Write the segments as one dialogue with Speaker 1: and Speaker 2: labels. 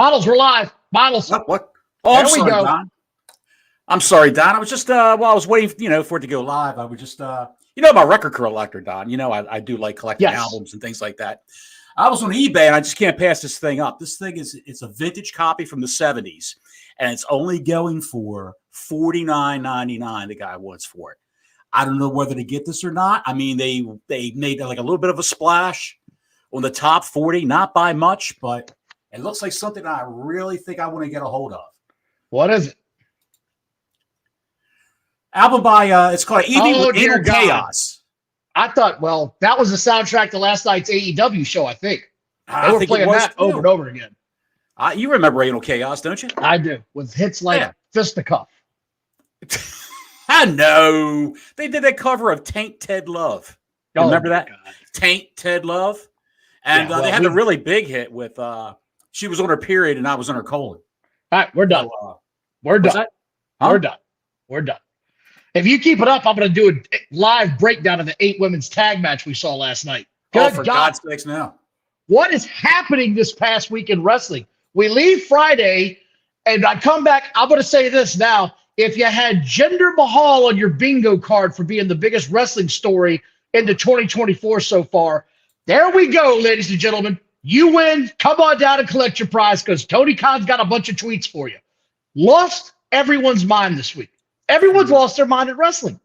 Speaker 1: Models, we're live. Models.
Speaker 2: What? Oh,
Speaker 1: there
Speaker 2: I'm sorry,
Speaker 1: we go.
Speaker 2: Don. I'm sorry, Don. I was just while I was waiting, for it to go live. I was just my record collector, Don. I do like collecting albums and things like that. I was on eBay and I just can't pass this thing up. This thing it's a vintage copy from the 70s, and it's only going for $49.99. The guy wants for it. I don't know whether to get this or not. I mean, they made like a little bit of a splash on the top 40, not by much, but it looks like something I really think I want to get a hold of.
Speaker 1: What is it?
Speaker 2: Album by it's called Evening with Anal Chaos.
Speaker 1: I thought, well, that was the soundtrack to last night's AEW show, I think. They were playing that over and over again.
Speaker 2: You remember Anal Chaos, don't you?
Speaker 1: I do, with hits like Fisticuff.
Speaker 2: I know. They did that cover of Taint Ted Love. Remember that? God. Taint Ted Love? And they had a really big hit with she was on her period and I was on her colon.
Speaker 1: All right, we're done. We're done. We're done. We're done. If you keep it up, I'm going to do a live breakdown of the 8 women's tag match we saw last night.
Speaker 2: Good for God's sakes now.
Speaker 1: What is happening this past week in wrestling? We leave Friday, and I come back. I'm going to say this now. If you had Jinder Mahal on your bingo card for being the biggest wrestling story into 2024 so far, there we go, ladies and gentlemen. You win. Come on down and collect your prize because Tony Khan's got a bunch of tweets for you. Lost everyone's mind this week. Everyone's lost their mind at wrestling.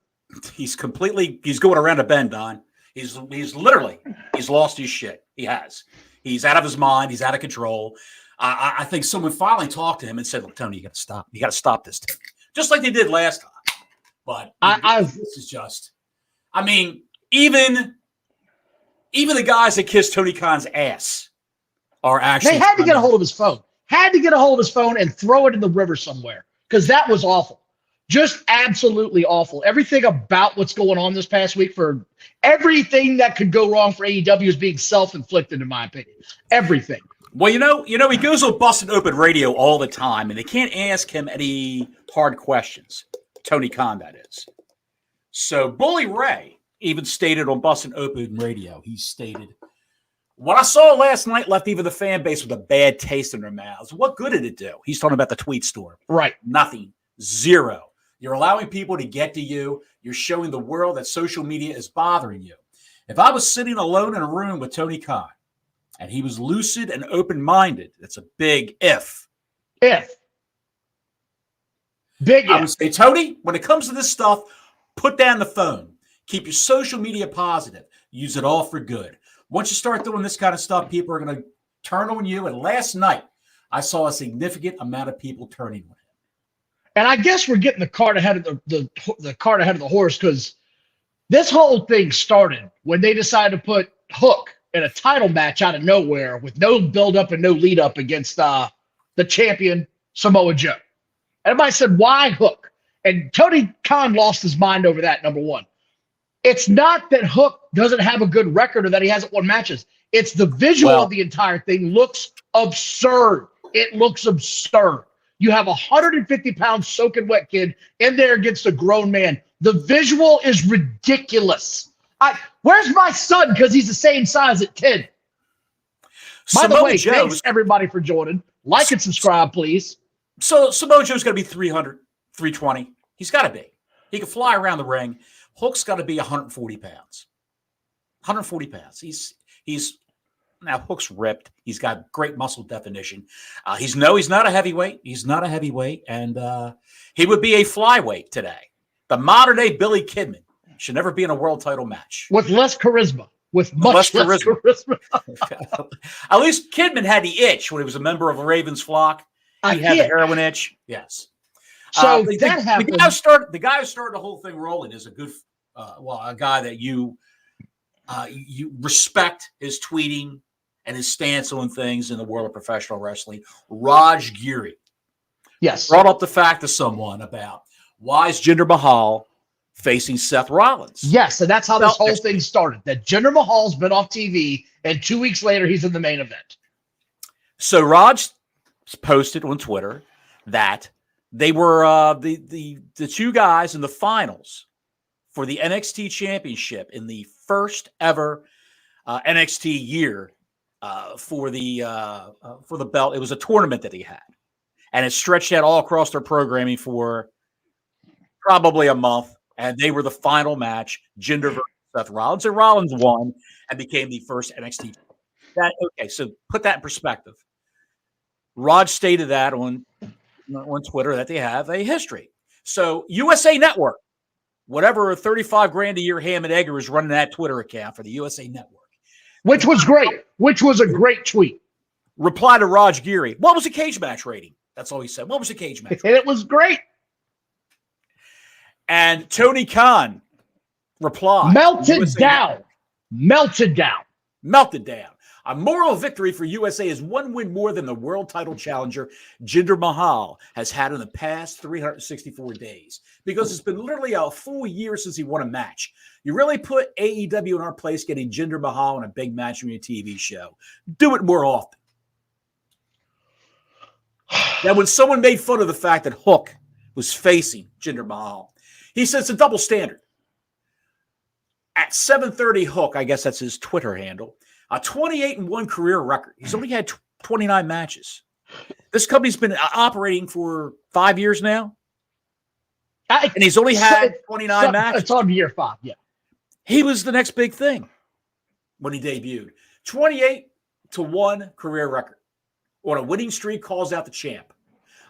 Speaker 2: He's going around a bend, Don. He's lost his shit. He has. He's out of his mind. He's out of control. I think someone finally talked to him and said, "Look, Tony, you got to stop. You got to stop this thing." Just like they did last time. But this is just, I mean, even the guys that kissed Tony Khan's ass are actually.
Speaker 1: They had to get a hold of his phone. Had to get a hold of his phone and throw it in the river somewhere because that was awful. Just absolutely awful. Everything about what's going on this past week for everything that could go wrong for AEW is being self-inflicted, in my opinion. Everything.
Speaker 2: Well, he goes on Busted Open Radio all the time, and they can't ask him any hard questions. Tony Khan, that is. So Bully Ray even stated on Busted Open Radio, he stated, "What I saw last night left even the fan base with a bad taste in their mouths. What good did it do?" He's talking about the tweet storm.
Speaker 1: Right.
Speaker 2: Nothing. Zero. You're allowing people to get to you. You're showing the world that social media is bothering you. If I was sitting alone in a room with Tony Khan and he was lucid and open-minded, that's a big if.
Speaker 1: Big if.
Speaker 2: I would say, Tony, when it comes to this stuff, put down the phone. Keep your social media positive. Use it all for good. Once you start doing this kind of stuff, people are going to turn on you. And last night, I saw a significant amount of people turning on him.
Speaker 1: And I guess we're getting the cart ahead of the cart ahead of the horse because this whole thing started when they decided to put Hook in a title match out of nowhere with no build-up and no lead-up against the champion Samoa Joe. Everybody said, why Hook? And Tony Khan lost his mind over that, number one. It's not that Hook doesn't have a good record or that he hasn't won matches. It's the visual of the entire thing looks absurd. It looks absurd. You have a 150-pound soaking wet kid in there against a grown man. The visual is ridiculous. Where's my son? Because he's the same size at 10. By the way, thanks everybody for joining. Like and subscribe, please.
Speaker 2: So Samoa Joe's got to be 300, 320. He's got to be. He can fly around the ring. Hook's got to be 140 pounds. 140 pounds. He's now Hook's ripped. He's got great muscle definition. He's not a heavyweight. He's not a heavyweight, and he would be a flyweight today. The modern day Billy Kidman should never be in a world title match
Speaker 1: with less charisma. With much less charisma.
Speaker 2: At least Kidman had the itch when he was a member of a Ravens flock. He had the heroin itch. Yes.
Speaker 1: So that happened.
Speaker 2: The guy who started the whole thing rolling is a good, a guy that you respect his tweeting and his stance on things in the world of professional wrestling. Raj Giri.
Speaker 1: Yes.
Speaker 2: Brought up the fact to someone about why is Jinder Mahal facing Seth Rollins.
Speaker 1: Yes, and that's how this whole thing started. That Jinder Mahal's been off TV, and 2 weeks later, he's in the main event.
Speaker 2: So Raj posted on Twitter that they were the two guys in the finals for the NXT Championship in the first ever NXT year for the belt. It was a tournament that he had, and it stretched out all across their programming for probably a month. And they were the final match, Jinder versus Seth Rollins, and Rollins won and became the first NXT. Okay, so put that in perspective. Rod stated that on Twitter that they have a history. So USA Network, whatever 35 grand a year Ham and Egger is running that Twitter account for the USA Network.
Speaker 1: Which was great. Which was a great tweet.
Speaker 2: Reply to Raj Geary. What was the cage match rating? That's all he said. What was the cage match?
Speaker 1: And it was great.
Speaker 2: And Tony Khan replied.
Speaker 1: Melted down. A moral victory for USA is one win more than the world title challenger Jinder Mahal has had in the past 364 days, because it's been literally a full year since he won a match. You really put AEW in our place getting Jinder Mahal in a big match on your TV show. Do it more often. Now, when someone made fun of the fact that Hook was facing Jinder Mahal, he says it's a double standard. At 7:30 Hook, I guess that's his Twitter handle, a 28-1 career record. He's only had 29 matches. This company's been operating for 5 years now, and he's only had 29 matches. It's on year 5, yeah.
Speaker 2: He was the next big thing when he debuted. 28-1 career record. On a winning streak, calls out the champ.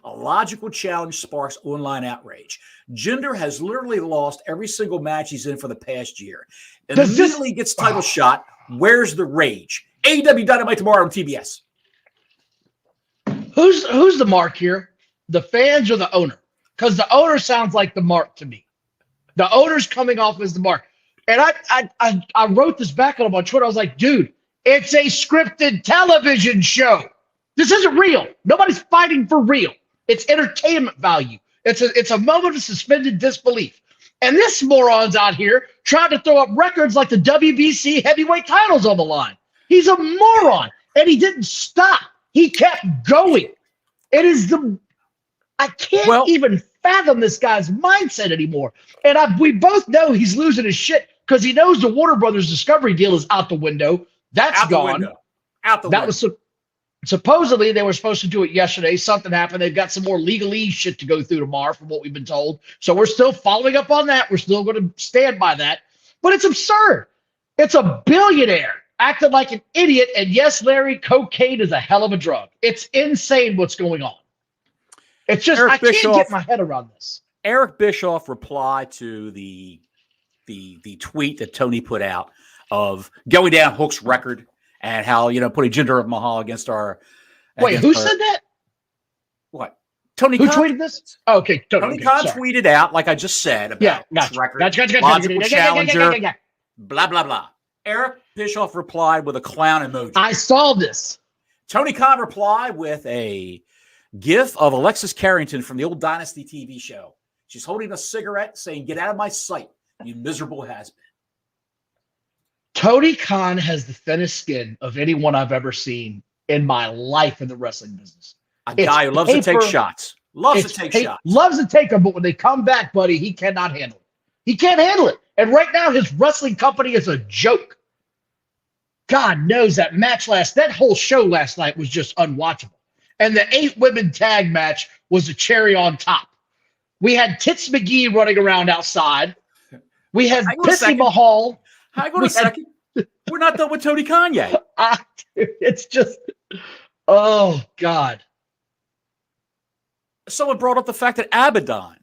Speaker 2: A logical challenge sparks online outrage. Jinder has literally lost every single match he's in for the past year. And immediately gets title shot. Where's the rage? AEW Dynamite tomorrow on TBS.
Speaker 1: Who's the mark here? The fans or the owner? Because the owner sounds like the mark to me. The owner's coming off as the mark. And I wrote this back on him on Twitter. I was like, dude, it's a scripted television show. This isn't real. Nobody's fighting for real. It's entertainment value. It's a moment of suspended disbelief. And this moron's out here trying to throw up records like the WBC heavyweight titles on the line. He's a moron, and he didn't stop. He kept going. I can't even fathom this guy's mindset anymore. And we both know he's losing his shit because he knows the Warner Brothers Discovery deal is out the window. That's gone.
Speaker 2: Out the window.
Speaker 1: Supposedly, they were supposed to do it yesterday. Something happened. They've got some more legalese shit to go through tomorrow from what we've been told. So we're still following up on that. We're still going to stand by that. But it's absurd. It's a billionaire acting like an idiot. And yes, Larry, cocaine is a hell of a drug. It's insane what's going on. It's just, I can't get my head around this.
Speaker 2: Eric Bischoff replied to the tweet that Tony put out of going down Hook's record. And how, putting Jinder Mahal against our...
Speaker 1: Wait, who said that?
Speaker 2: What? Tony
Speaker 1: Who
Speaker 2: Khan
Speaker 1: tweeted this? Oh, okay.
Speaker 2: Tony Khan tweeted out, like I just said, about
Speaker 1: gotcha.
Speaker 2: record,
Speaker 1: Gotcha.
Speaker 2: logical challenger, blah, blah, blah. Eric Bischoff replied with a clown emoji.
Speaker 1: I saw this.
Speaker 2: Tony Khan replied with a gif of Alexis Carrington from the old Dynasty TV show. She's holding a cigarette saying, "Get out of my sight, you miserable has-been."
Speaker 1: Tony Khan has the thinnest skin of anyone I've ever seen in my life in the wrestling business.
Speaker 2: A guy who loves to take shots. Loves to take them, but when they come back, buddy, he cannot handle it.
Speaker 1: He can't handle it. And right now, his wrestling company is a joke. God knows that whole show last night was just unwatchable. And the 8-women tag match was a cherry on top. We had Tits McGee running around outside. We had Pissy Mahal.
Speaker 2: Hang on a second. We're not done with Tony Khan yet.
Speaker 1: It's just, oh, God.
Speaker 2: Someone brought up the fact that Abaddon,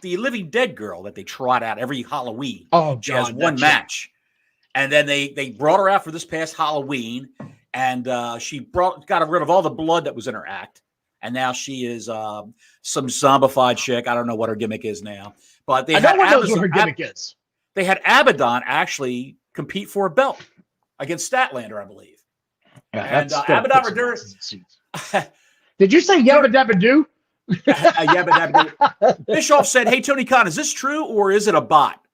Speaker 2: the living dead girl that they trot out every Halloween, she has one match. And then they brought her out for this past Halloween, and she got rid of all the blood that was in her act. And now she is some zombified chick. I don't know what her gimmick is now. But
Speaker 1: I know what her gimmick is.
Speaker 2: They had Abaddon actually compete for a belt against Statlander, I believe.
Speaker 1: Yeah,
Speaker 2: and Abaddon
Speaker 1: Did you say Yabba Dabba Doo?
Speaker 2: Yabba Dabba Doo. Bischoff said, "Hey, Tony Khan, is this true or is it a bot?"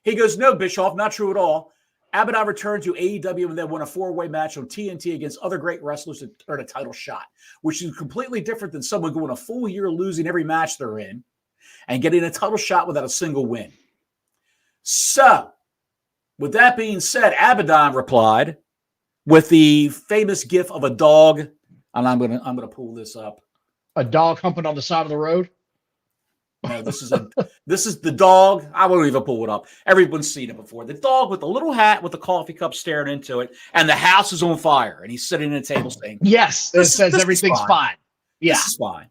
Speaker 2: He goes, "No, Bischoff, not true at all. Abaddon returned to AEW and then won a 4-way match on TNT against other great wrestlers to earn a title shot, which is completely different than someone going a full year losing every match they're in and getting a title shot without a single win." So, with that being said, Abaddon replied with the famous gif of a dog, and I'm gonna pull this up.
Speaker 1: A dog humping on the side of the road.
Speaker 2: No, this is the dog. I won't even pull it up. Everyone's seen it before. The dog with the little hat with the coffee cup staring into it, and the house is on fire, and he's sitting at a table saying,
Speaker 1: "Yes, it says everything's fine. Yeah,
Speaker 2: this is fine."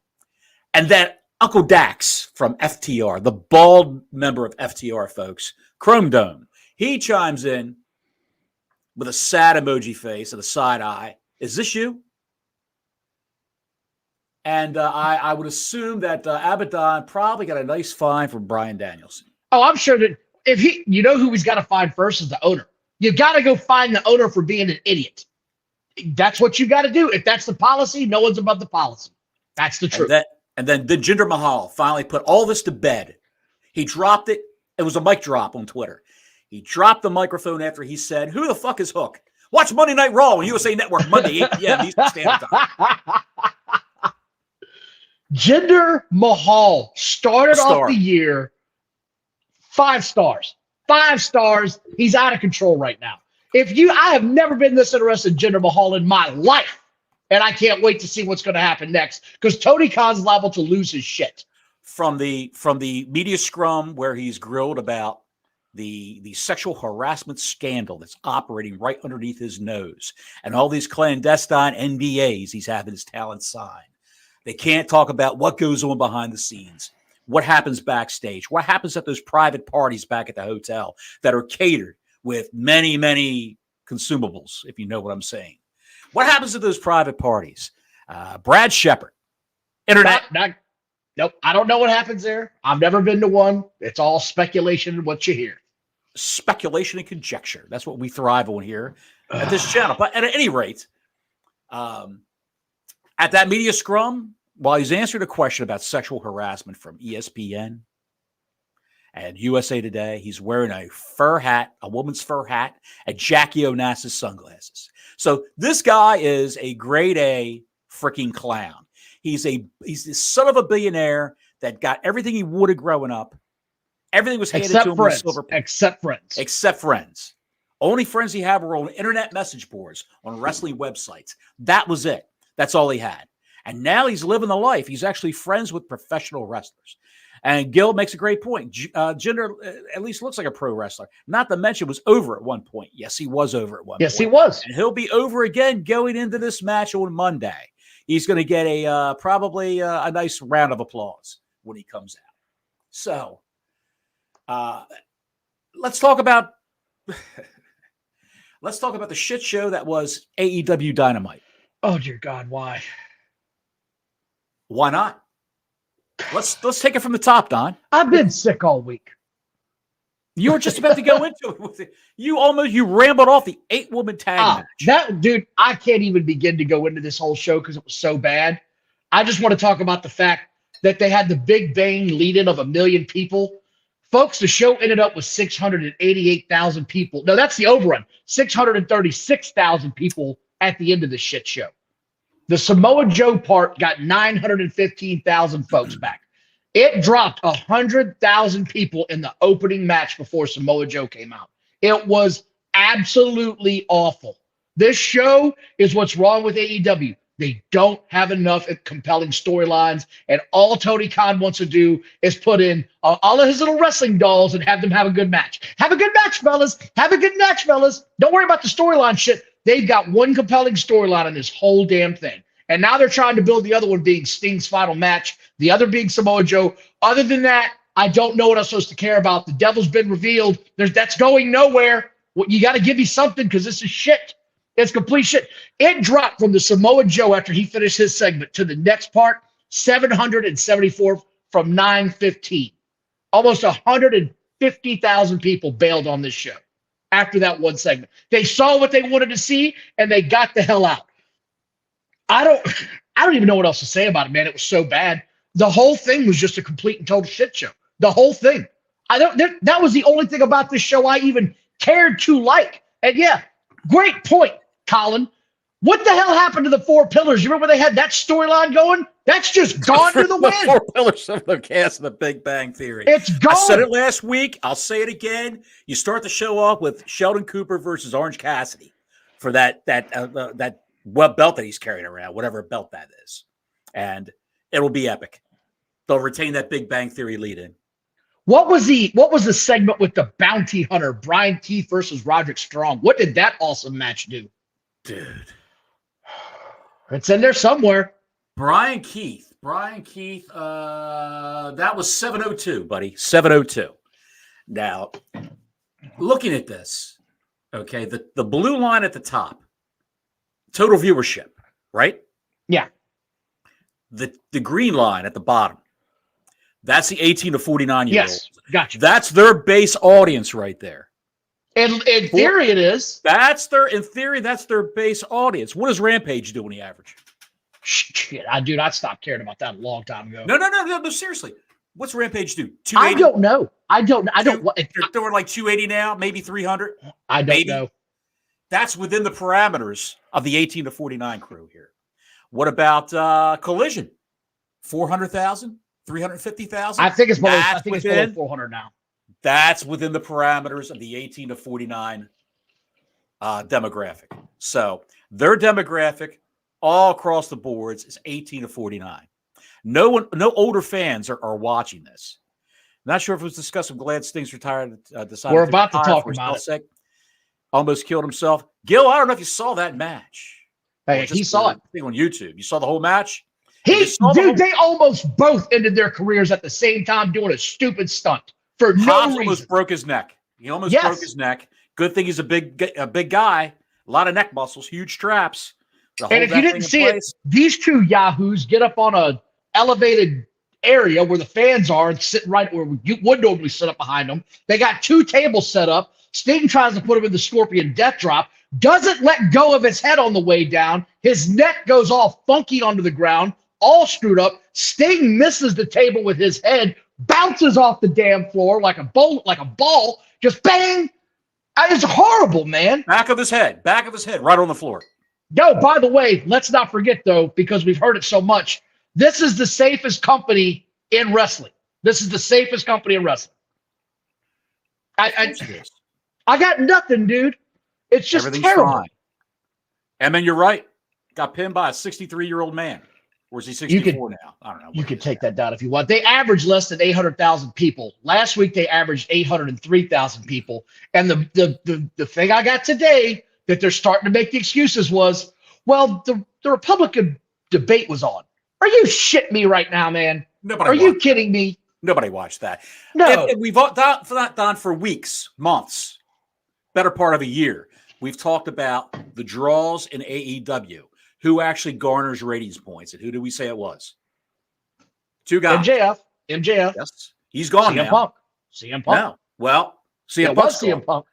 Speaker 2: And then Uncle Dax from FTR, the bald member of FTR, folks, Chrome Dome, he chimes in with a sad emoji face and a side eye. Is this you? And I would assume that Abaddon probably got a nice fine from Bryan Danielson.
Speaker 1: Oh, I'm sure that if who he's got to find first is the owner. You got to go find the owner for being an idiot. That's what you got to do. If that's the policy, no one's above the policy. That's the truth.
Speaker 2: And then the Jinder Mahal finally put all this to bed. He dropped it. It was a mic drop on Twitter. He dropped the microphone after he said, "Who the fuck is Hook? Watch Monday Night Raw on USA Network Monday 8 p.m. Eastern Standard Time."
Speaker 1: Jinder Mahal started off the year 5 stars. 5 stars. He's out of control right now. I have never been this interested in Jinder Mahal in my life, and I can't wait to see what's going to happen next because Tony Khan's liable to lose his shit.
Speaker 2: From the media scrum where he's grilled about the sexual harassment scandal that's operating right underneath his nose and all these clandestine NDAs he's having his talent sign. They can't talk about what goes on behind the scenes, what happens backstage, what happens at those private parties back at the hotel that are catered with many, many consumables, if you know what I'm saying. What happens at those private parties? Brad Shepard, internet.
Speaker 1: Nope, I don't know what happens there. I've never been to one. It's all speculation and what you hear.
Speaker 2: Speculation and conjecture. That's what we thrive on here at this channel. But at any rate, at that media scrum, while he's answering a question about sexual harassment from ESPN and USA Today, he's wearing a fur hat, a woman's fur hat, and Jackie Onassis sunglasses. So this guy is a grade A freaking clown. He's the son of a billionaire that got everything he wanted growing up. Everything was handed to him on silver plate. Except friends. Only friends he had were on internet message boards, on wrestling websites. That was it. That's all he had. And now he's living the life. He's actually friends with professional wrestlers. And Gil makes a great point. Jinder at least looks like a pro wrestler. Not to mention was over at one point. Yes, he was over at one point.
Speaker 1: Yes, he was.
Speaker 2: And he'll be over again going into this match on Monday. He's going to get probably a nice round of applause when he comes out. So let's talk about the shit show that was AEW Dynamite.
Speaker 1: Oh dear God, why?
Speaker 2: Why not? Let's take it from the top, Don.
Speaker 1: I've been sick all week.
Speaker 2: You were just about to go into it. You rambled off the 8-woman tag match.
Speaker 1: Dude, I can't even begin to go into this whole show because it was so bad. I just want to talk about the fact that they had the Big Bang lead-in of 1 million people. Folks, the show ended up with 688,000 people. No, that's the overrun. 636,000 people at the end of the shit show. The Samoa Joe part got 915,000 folks back. It dropped 100,000 people in the opening match before Samoa Joe came out. It was absolutely awful. This show is what's wrong with AEW. They don't have enough compelling storylines, and all Tony Khan wants to do is put in all of his little wrestling dolls and have them have a good match. Have a good match, fellas. Have a good match, fellas. Don't worry about the storyline shit. They've got one compelling storyline in this whole damn thing. And now they're trying to build the other one being Sting's final match, the other being Samoa Joe. Other than that, I don't know what I'm supposed to care about. The devil's been revealed. That's going nowhere. Well, you got to give me something because this is shit. It's complete shit. It dropped from the Samoa Joe after he finished his segment to the next part, 774 from 915. Almost 150,000 people bailed on this show after that one segment. They saw what they wanted to see, and they got the hell out. I don't even know what else to say about it, man. It was so bad. The whole thing was just a complete and total shit show. The whole thing. That was the only thing about this show I even cared to like. And yeah, great point, Colin. What the hell happened to the 4 pillars? You remember they had that storyline going? That's just gone to the wind.
Speaker 2: 4 pillars of the cast of the Big Bang Theory.
Speaker 1: It's gone.
Speaker 2: I said it last week. I'll say it again. You start the show off with Sheldon Cooper versus Orange Cassidy. for that belt that he's carrying around, whatever belt that is, and it'll be epic. They'll retain that Big Bang Theory lead in.
Speaker 1: What was the segment with the bounty hunter, Brian Keith versus Roderick Strong? What did that awesome match do?
Speaker 2: Dude.
Speaker 1: It's in there somewhere.
Speaker 2: Brian Keith, that was 702, buddy. 702. Now, looking at this, okay, the blue line at the top, total viewership, right?
Speaker 1: Yeah.
Speaker 2: The green line at the bottom, that's the 18 to 49-year-olds.
Speaker 1: Yes, gotcha.
Speaker 2: That's their base audience right there.
Speaker 1: And in theory, it is.
Speaker 2: In theory, that's their base audience. What does Rampage do on the average?
Speaker 1: Shit, I stopped caring about that a long time ago.
Speaker 2: No, seriously. What's Rampage do? 280?
Speaker 1: I don't know. I don't.
Speaker 2: They're doing like 280 now, maybe 300.
Speaker 1: I don't know.
Speaker 2: That's within the parameters of the 18 to 49 crew here. What about Collision? 400,000? 350,000?
Speaker 1: I think it's below 400 now.
Speaker 2: That's within the parameters of the 18 to 49 demographic. So their demographic all across the boards is 18 to 49. No older fans are watching this. Not sure if it was discussed. I'm glad Sting's retired.
Speaker 1: We're about to talk about it.
Speaker 2: Almost killed himself. Gil, I don't know if you saw that match.
Speaker 1: Hey, he saw it.
Speaker 2: On YouTube. You saw the whole match?
Speaker 1: They almost both ended their careers at the same time doing a stupid stunt for no reason.
Speaker 2: Almost broke his neck. He almost broke his neck. Good thing he's a big guy. A lot of neck muscles, huge traps.
Speaker 1: And if you didn't see it, these two yahoos get up on a elevated area where the fans are and sit right where you would normally sit up behind them. They got two tables set up. Sting tries to put him in the Scorpion Death Drop. Doesn't let go of his head on the way down. His neck goes all funky onto the ground, all screwed up. Sting misses the table with his head, bounces off the damn floor like a ball, just bang. It's horrible, man.
Speaker 2: Back of his head, right on the floor.
Speaker 1: Yo, by the way, let's not forget, though, because we've heard it so much, this is the safest company in wrestling. This is the safest company in wrestling. I got nothing, dude. It's just terrible. Fine.
Speaker 2: And then you're right. Got pinned by a 63-year-old man. Or is he 64 now? I don't know.
Speaker 1: You can take that down if you want. They average less than 800,000 people. Last week, they averaged 803,000 people. And the thing I got today that they're starting to make the excuses was, well, the Republican debate was on. Are you shitting me right now, man? Are you kidding me?
Speaker 2: Nobody watched that.
Speaker 1: No.
Speaker 2: And we've done for weeks, months, better part of a year. We've talked about the draws in AEW. Who actually garners ratings points? And who do we say it was? Two guys.
Speaker 1: MJF.
Speaker 2: Yes. He's gone now.
Speaker 1: CM Punk.
Speaker 2: No. Well,
Speaker 1: CM Punk.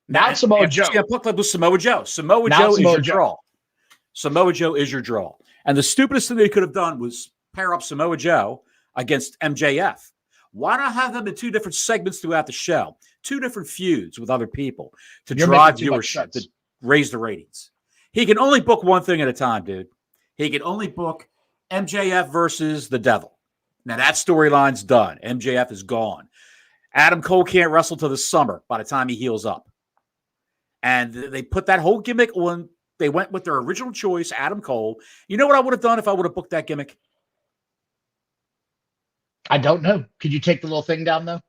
Speaker 1: Now Samoa Joe.
Speaker 2: CM Punk was Samoa Joe. Samoa Joe is your draw. Samoa Joe is your draw. And the stupidest thing they could have done was pair up Samoa Joe against MJF. Why not have them in two different segments throughout the show? Two different feuds with other people to drive viewership, to raise the ratings. He can only book one thing at a time, dude. He can only book MJF versus the Devil. Now, that storyline's done. MJF is gone. Adam Cole can't wrestle till the summer by the time he heals up. And they put that whole gimmick on. They went with their original choice, Adam Cole. You know what I would have done if I would have booked that gimmick?
Speaker 1: I don't know. Could you take the little thing down, though?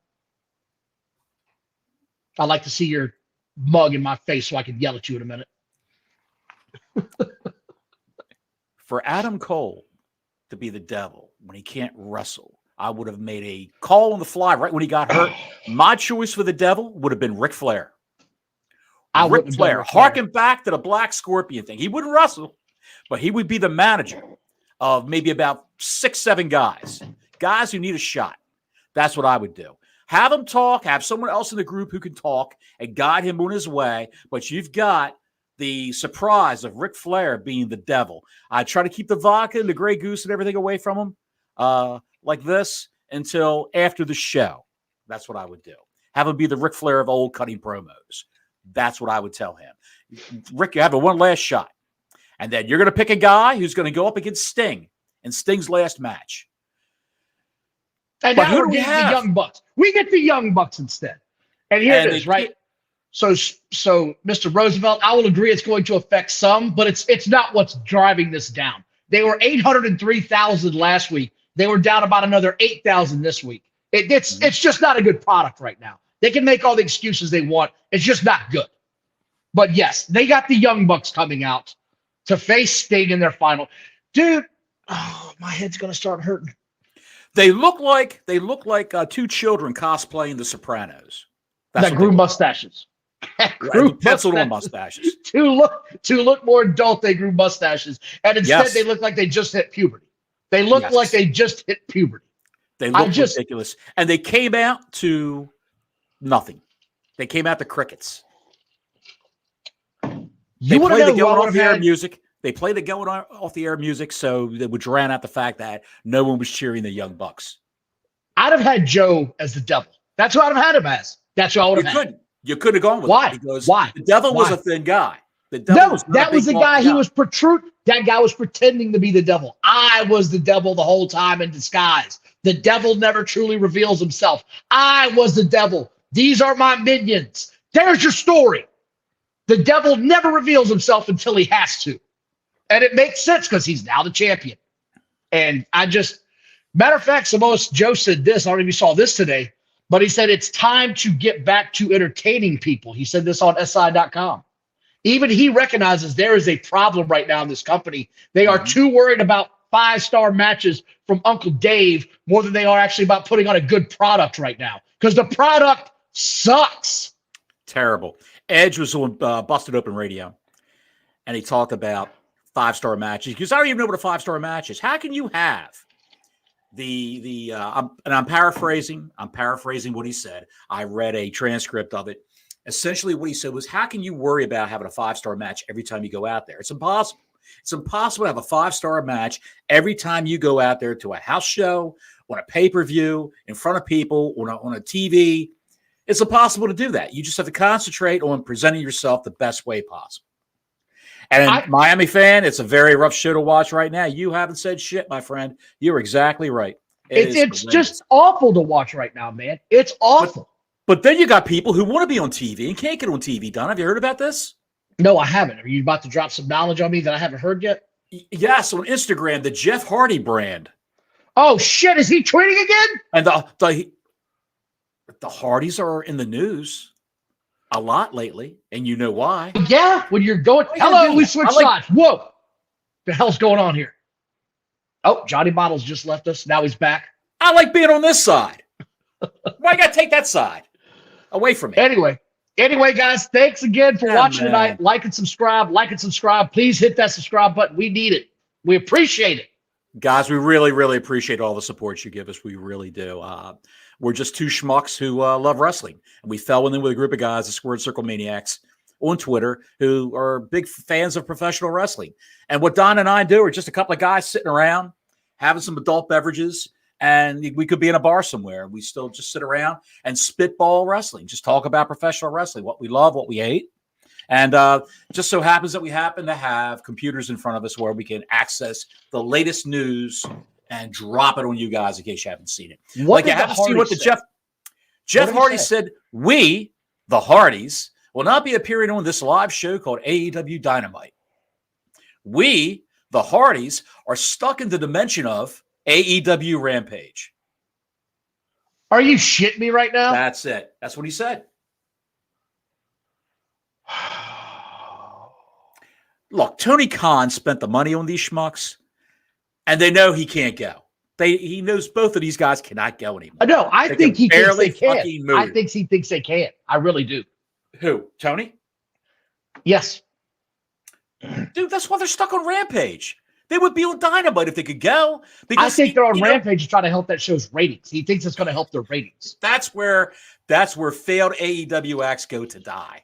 Speaker 1: I'd like to see your mug in my face so I can yell at you in a minute.
Speaker 2: For Adam Cole to be the Devil when he can't wrestle, I would have made a call on the fly right when he got hurt. My choice for the Devil would have been Ric Flair. Ric Flair. Harken back to the Black Scorpion thing. He wouldn't wrestle, but he would be the manager of maybe about 6-7 guys who need a shot. That's what I would do. Have him talk, have someone else in the group who can talk and guide him on his way, but you've got the surprise of Ric Flair being the Devil. I try to keep the vodka and the Grey Goose and everything away from him like this until after the show. That's what I would do. Have him be the Ric Flair of old cutting promos. That's what I would tell him. Rick, you have a one last shot. And then you're going to pick a guy who's going to go up against Sting in Sting's last match.
Speaker 1: And now we're getting the Young Bucks. We get the Young Bucks instead. And here it is, right? So Mr. Roosevelt, I will agree it's going to affect some, but it's not what's driving this down. They were 803,000 last week. They were down about another 8,000 this week. It's just not a good product right now. They can make all the excuses they want. It's just not good. But yes, they got the Young Bucks coming out to face Sting in their final. Dude, oh, my head's gonna start hurting.
Speaker 2: They look like two children cosplaying The Sopranos.
Speaker 1: That grew mustaches.
Speaker 2: Penciled on mustaches.
Speaker 1: To look more adult, they grew mustaches, and instead they look like they just hit puberty. They look like they just hit puberty.
Speaker 2: They look ridiculous, and they came out to nothing. They came out to crickets. They played the going off the air music. They played the going off the air music, so they would drown out the fact that no one was cheering the Young Bucks.
Speaker 1: I'd have had Joe as the devil. That's who I'd have had him as. That's who I would have had.
Speaker 2: You could have gone with
Speaker 1: it. Why?
Speaker 2: The devil was a thin guy.
Speaker 1: That was the guy he was that guy was pretending to be the devil. I was the devil the whole time in disguise. The devil never truly reveals himself. I was the devil. These are my minions. There's your story. The devil never reveals himself until he has to. And it makes sense because he's now the champion. And matter of fact, Joe said this. I don't know if you saw this today, but he said it's time to get back to entertaining people. He said this on SI.com. Even he recognizes there is a problem right now in this company. They are too worried about 5-star matches from Uncle Dave more than they are actually about putting on a good product right now because the product sucks.
Speaker 2: Terrible. Edge was on Busted Open Radio, and he talked about 5-star matches because I don't even know what a 5-star match is. How can you have I'm paraphrasing what he said. I read a transcript of it. Essentially what he said was, how can you worry about having a 5-star match every time you go out there? It's impossible. It's impossible to have a 5-star match every time you go out there to a house show, on a pay-per-view, in front of people, on a TV. It's impossible to do that. You just have to concentrate on presenting yourself the best way possible. And Miami fan, it's a very rough show to watch right now. You haven't said shit, my friend. You're exactly right.
Speaker 1: It's just awful to watch right now, man. It's awful.
Speaker 2: But then you got people who want to be on TV and can't get on TV, Don. Have you heard about this?
Speaker 1: No, I haven't. Are you about to drop some knowledge on me that I haven't heard yet?
Speaker 2: Yes, on Instagram, the Jeff Hardy brand.
Speaker 1: Oh, shit. Is he tweeting again?
Speaker 2: And the Hardys are in the news a lot lately, and you know why.
Speaker 1: Yeah, when you're going, hello, we switched sides. Whoa. The hell's going on here? Oh, Johnny Bottles just left us. Now he's back.
Speaker 2: I like being on this side. Why you got to take that side away from me?
Speaker 1: Anyway, guys, thanks again for watching tonight. Like and subscribe. Please hit that subscribe button. We need it. We appreciate it.
Speaker 2: Guys, we really, really appreciate all the support you give us. We really do. We're just two schmucks who love wrestling. And we fell in with a group of guys, the Squared Circle Maniacs, on Twitter, who are big fans of professional wrestling. And what Don and I do are just a couple of guys sitting around, having some adult beverages, and we could be in a bar somewhere. We still just sit around and spitball wrestling, just talk about professional wrestling, what we love, what we hate. And just so happens that we happen to have computers in front of us where we can access the latest news and drop it on you guys in case you haven't seen it. Like you haven't seen what the Jeff Hardy said. We, the Hardys, will not be appearing on this live show called AEW Dynamite. We, the Hardys, are stuck in the dimension of AEW Rampage.
Speaker 1: Are you shitting me right now?
Speaker 2: That's it. That's what he said. Look, Tony Khan spent the money on these schmucks, and they know he can't go. He knows both of these guys cannot go anymore.
Speaker 1: No, I think he thinks they can. I think he thinks they can. I really do.
Speaker 2: Who? Tony?
Speaker 1: Yes.
Speaker 2: Dude, that's why they're stuck on Rampage. They would be on Dynamite if they could go. Because
Speaker 1: I think they're on Rampage to try to help that show's ratings. He thinks it's going to help their ratings.
Speaker 2: That's where failed AEW acts go to die.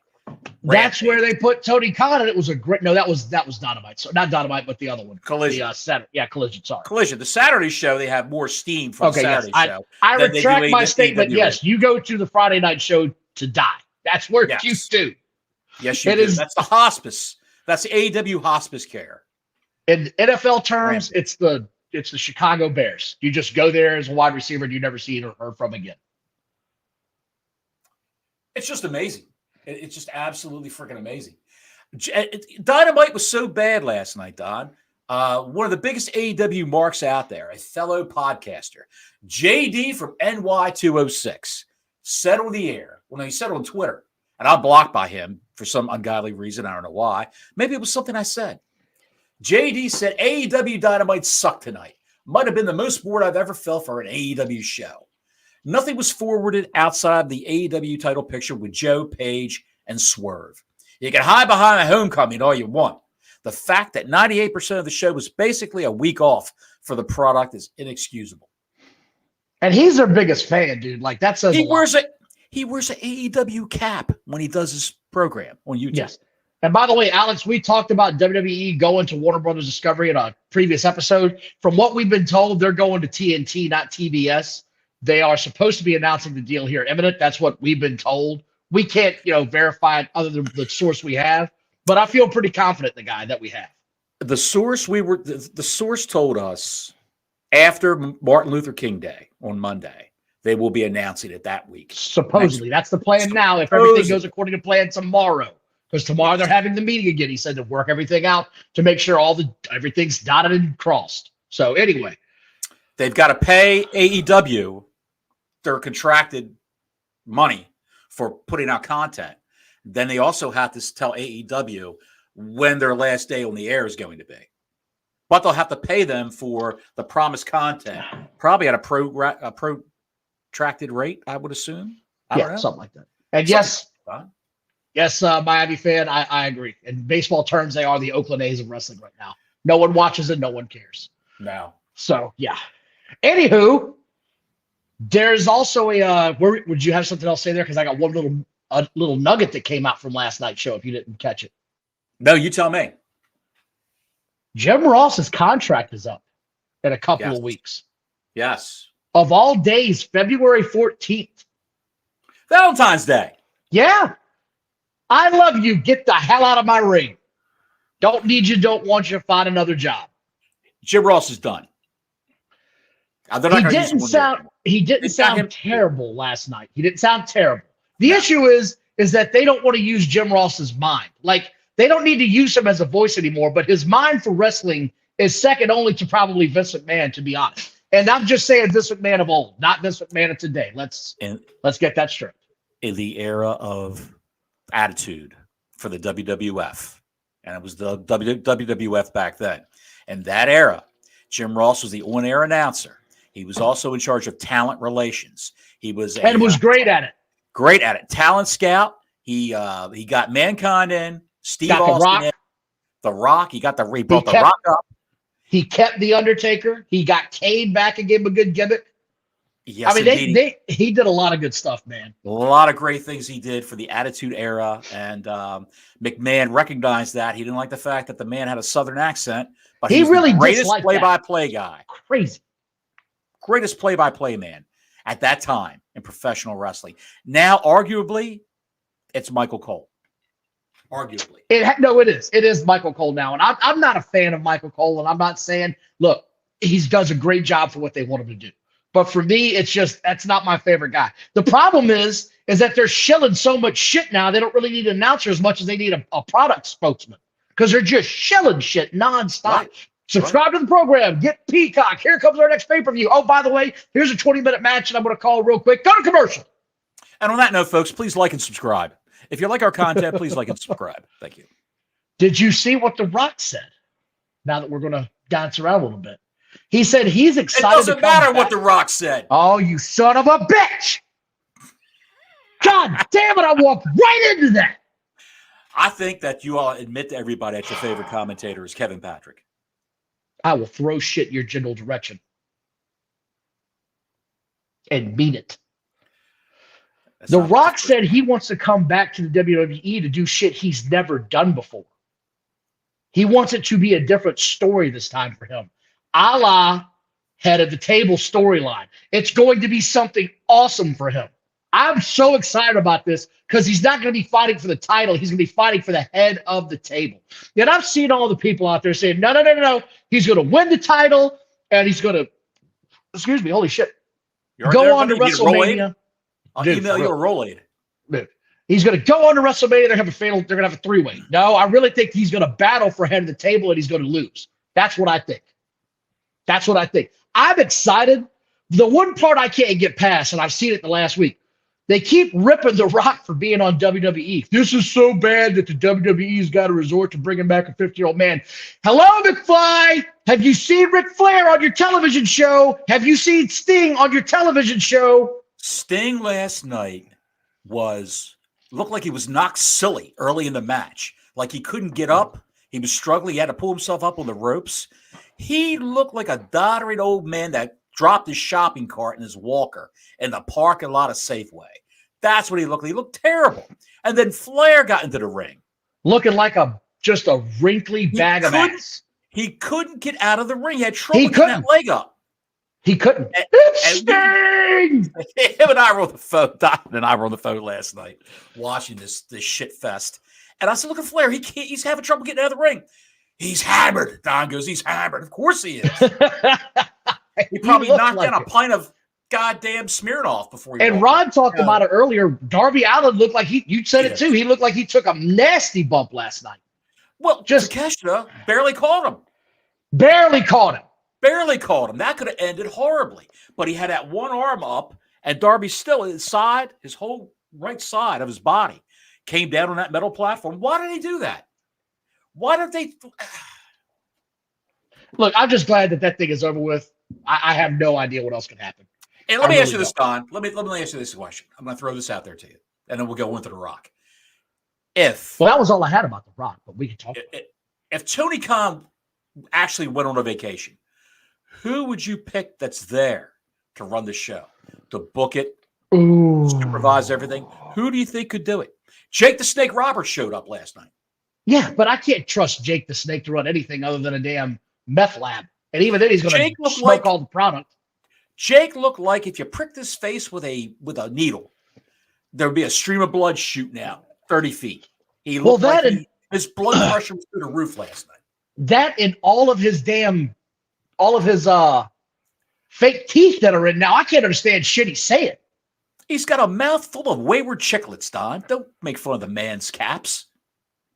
Speaker 1: That's where they put Tony Khan, and it was a great. No, that was Dynamite. So not Dynamite, but the other one,
Speaker 2: Collision.
Speaker 1: Collision. Sorry,
Speaker 2: Collision. The Saturday show, they have more steam from Saturday show.
Speaker 1: I retract my statement. Yes, you go to the Friday night show to die. That's where you do.
Speaker 2: Yes, you do. That's the hospice. That's the AEW hospice care.
Speaker 1: In NFL terms, it's the Chicago Bears. You just go there as a wide receiver, and you never see it or heard from again.
Speaker 2: It's just amazing. It's just absolutely freaking amazing. Dynamite was so bad last night, Don. One of the biggest AEW marks out there, a fellow podcaster, JD from NY206, said on the air. Well, no, he said on Twitter, and I'm blocked by him for some ungodly reason. I don't know why. Maybe it was something I said. JD said AEW Dynamite sucked tonight. Might have been the most bored I've ever felt for an AEW show. Nothing was forwarded outside the AEW title picture with Joe, Page, and Swerve. You can hide behind a homecoming all you want. The fact that 98% of the show was basically a week off for the product is inexcusable.
Speaker 1: And he's their biggest fan, dude. Like, that says
Speaker 2: he wears an AEW cap when he does his program on YouTube.
Speaker 1: Yes. And by the way, Alex, we talked about WWE going to Warner Brothers Discovery in a previous episode. From what we've been told, they're going to TNT, not TBS. They are supposed to be announcing the deal here imminent. That's what we've been told. We can't, verify it other than the source we have, but I feel pretty confident in the guy that we have.
Speaker 2: The source the source told us after Martin Luther King Day on Monday, they will be announcing it that week.
Speaker 1: Supposedly. That's the plan now. If everything goes according to plan tomorrow. Because tomorrow they're having the meeting again. He said to work everything out to make sure everything's dotted and crossed. So anyway,
Speaker 2: they've got to pay AEW their contracted money for putting out content. Then they also have to tell AEW when their last day on the air is going to be. But they'll have to pay them for the promised content, probably at a protracted rate, I would assume. I don't know.
Speaker 1: Something like that. And yes, Miami fan, I agree. In baseball terms, they are the Oakland A's of wrestling right now. No one watches it. No one cares.
Speaker 2: No.
Speaker 1: So, yeah. Anywho, there's also would you have something else to say there? Because I got one little nugget that came out from last night's show, if you didn't catch it.
Speaker 2: No, you tell me.
Speaker 1: Jim Ross's contract is up in a couple of weeks.
Speaker 2: Yes.
Speaker 1: Of all days, February 14th.
Speaker 2: Valentine's Day.
Speaker 1: Yeah. I love you. Get the hell out of my ring. Don't need you. Don't want you. Find another job.
Speaker 2: Jim Ross is done.
Speaker 1: He didn't sound terrible last night. He didn't sound terrible. The issue is that they don't want to use Jim Ross's mind. Like, they don't need to use him as a voice anymore, but his mind for wrestling is second only to probably Vince McMahon, to be honest. And I'm just saying Vince McMahon of old, not Vince McMahon of today. Let's get that straight.
Speaker 2: In the era of attitude for the WWF, and it was the WWF back then. In that era, Jim Ross was the on-air announcer. He was also in charge of talent relations. He was
Speaker 1: great at it.
Speaker 2: Great at it. Talent scout. He got Mankind in. Steve Austin in. The Rock. He brought The Rock up.
Speaker 1: He kept The Undertaker. He got Kane back and gave him a good gimmick.
Speaker 2: Yes,
Speaker 1: I mean, he did a lot of good stuff, man.
Speaker 2: A lot of great things he did for the Attitude Era, and McMahon recognized that. He didn't like the fact that the man had a Southern accent, but he was really the greatest play-by-play guy.
Speaker 1: Crazy.
Speaker 2: Greatest play-by-play man at that time in professional wrestling. Now, arguably, it's Michael Cole. Arguably.
Speaker 1: It is. It is Michael Cole now, and I'm not a fan of Michael Cole, and I'm not saying, look, he does a great job for what they want him to do. But for me, it's just, that's not my favorite guy. The problem is that they're shilling so much shit now, they don't really need an announcer as much as they need a product spokesman, because they're just shilling shit nonstop. Right. Subscribe to the program. Get Peacock. Here comes our next pay-per-view. Oh, by the way, here's a 20-minute match, and I'm going to call real quick. Go to commercial.
Speaker 2: And on that note, folks, please like and subscribe. If you like our content, please like and subscribe. Thank you.
Speaker 1: Did you see what The Rock said? Now that we're going to dance around a little bit. He said he's excited.
Speaker 2: It doesn't matter what The Rock said.
Speaker 1: Oh, you son of a bitch. God damn it, I walked right into that.
Speaker 2: I think that you all admit to everybody that your favorite commentator is Kevin Patrick.
Speaker 1: I will throw shit in your general direction. And mean it. The Rock said he wants to come back to the WWE to do shit he's never done before. He wants it to be a different story this time for him. A la head of the table storyline. It's going to be something awesome for him. I'm so excited about this because he's not going to be fighting for the title. He's going to be fighting for the head of the table. Yet I've seen all the people out there saying, no. He's going to win the title and he's going to, excuse me, holy shit. Go on to WrestleMania.
Speaker 2: I'll email you a Rolade.
Speaker 1: Dude, He's going to go on to WrestleMania. They're going to have a three-way. No, I really think he's going to battle for head of the table and he's going to lose. That's what I think. That's what I think. I'm excited. The one part I can't get past, and I've seen it the last week, they keep ripping The Rock for being on WWE. This is so bad that the WWE's got to resort to bringing back a 50-year-old man. Hello, McFly. Have you seen Ric Flair on your television show? Have you seen Sting on your television show?
Speaker 2: Sting last night looked like he was knocked silly early in the match. Like he couldn't get up. He was struggling. He had to pull himself up on the ropes. He looked like a doddering old man that dropped his shopping cart in his walker in the parking lot of Safeway. That's what he looked like. He looked terrible. And then Flair got into the ring.
Speaker 1: Looking like just a wrinkly bag of ass.
Speaker 2: He couldn't get out of the ring. He had trouble getting that leg up.
Speaker 1: He couldn't.
Speaker 2: Him and I were on the phone. Don and I were on the phone last night watching this shit fest. And I said, look at Flair. He's having trouble getting out of the ring. He's hammered. Don goes, he's hammered. Of course he is. He probably knocked down a pint of goddamn Smirnoff before he.
Speaker 1: And Ron talked about it earlier. Darby Allin looked like you said it too. He looked like he took a nasty bump last night.
Speaker 2: Well, just Takeshita barely caught him.
Speaker 1: Barely caught him.
Speaker 2: Barely caught him. That could have ended horribly. But he had that one arm up, and Darby still his whole right side of his body came down on that metal platform. Why did he do that? Why did they?
Speaker 1: Look, I'm just glad that thing is over with. I have no idea what else can happen.
Speaker 2: And let me ask you this, Don. Let me ask you this question. I'm going to throw this out there to you, and then we'll go into The Rock. Well,
Speaker 1: that was all I had about The Rock, but we can talk.
Speaker 2: If Tony Khan actually went on a vacation, who would you pick that's there to run the show, to book it, supervise everything? Who do you think could do it? Jake the Snake Roberts showed up last night.
Speaker 1: Yeah, but I can't trust Jake the Snake to run anything other than a damn meth lab. And even then, he's going to smoke all the product. Jake
Speaker 2: looked like if you pricked his face with a needle, there would be a stream of blood shooting out 30 feet. He looked his blood pressure was through the roof last night.
Speaker 1: That and all of his fake teeth that are in now. I can't understand shit he's saying.
Speaker 2: He's got a mouth full of wayward chiclets, Don. Don't make fun of the man's caps.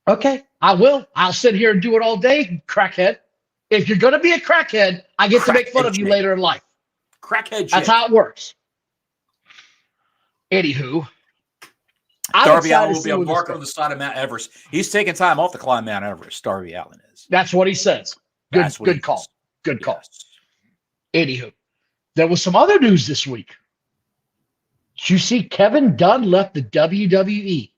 Speaker 1: Okay, I will. I'll sit here and do it all day, crackhead. If you're going to be a crackhead, I get to make fun of you later in life.
Speaker 2: Crackhead Jake.
Speaker 1: That's how it works. Anywho.
Speaker 2: Darby Allin will be a marker on the side of Mount Everest. He's taking time off to climb Mount Everest. Darby Allin is.
Speaker 1: That's what he says. Good call. Good call. Anywho, there was some other news this week. Did you see Kevin Dunn left the WWE?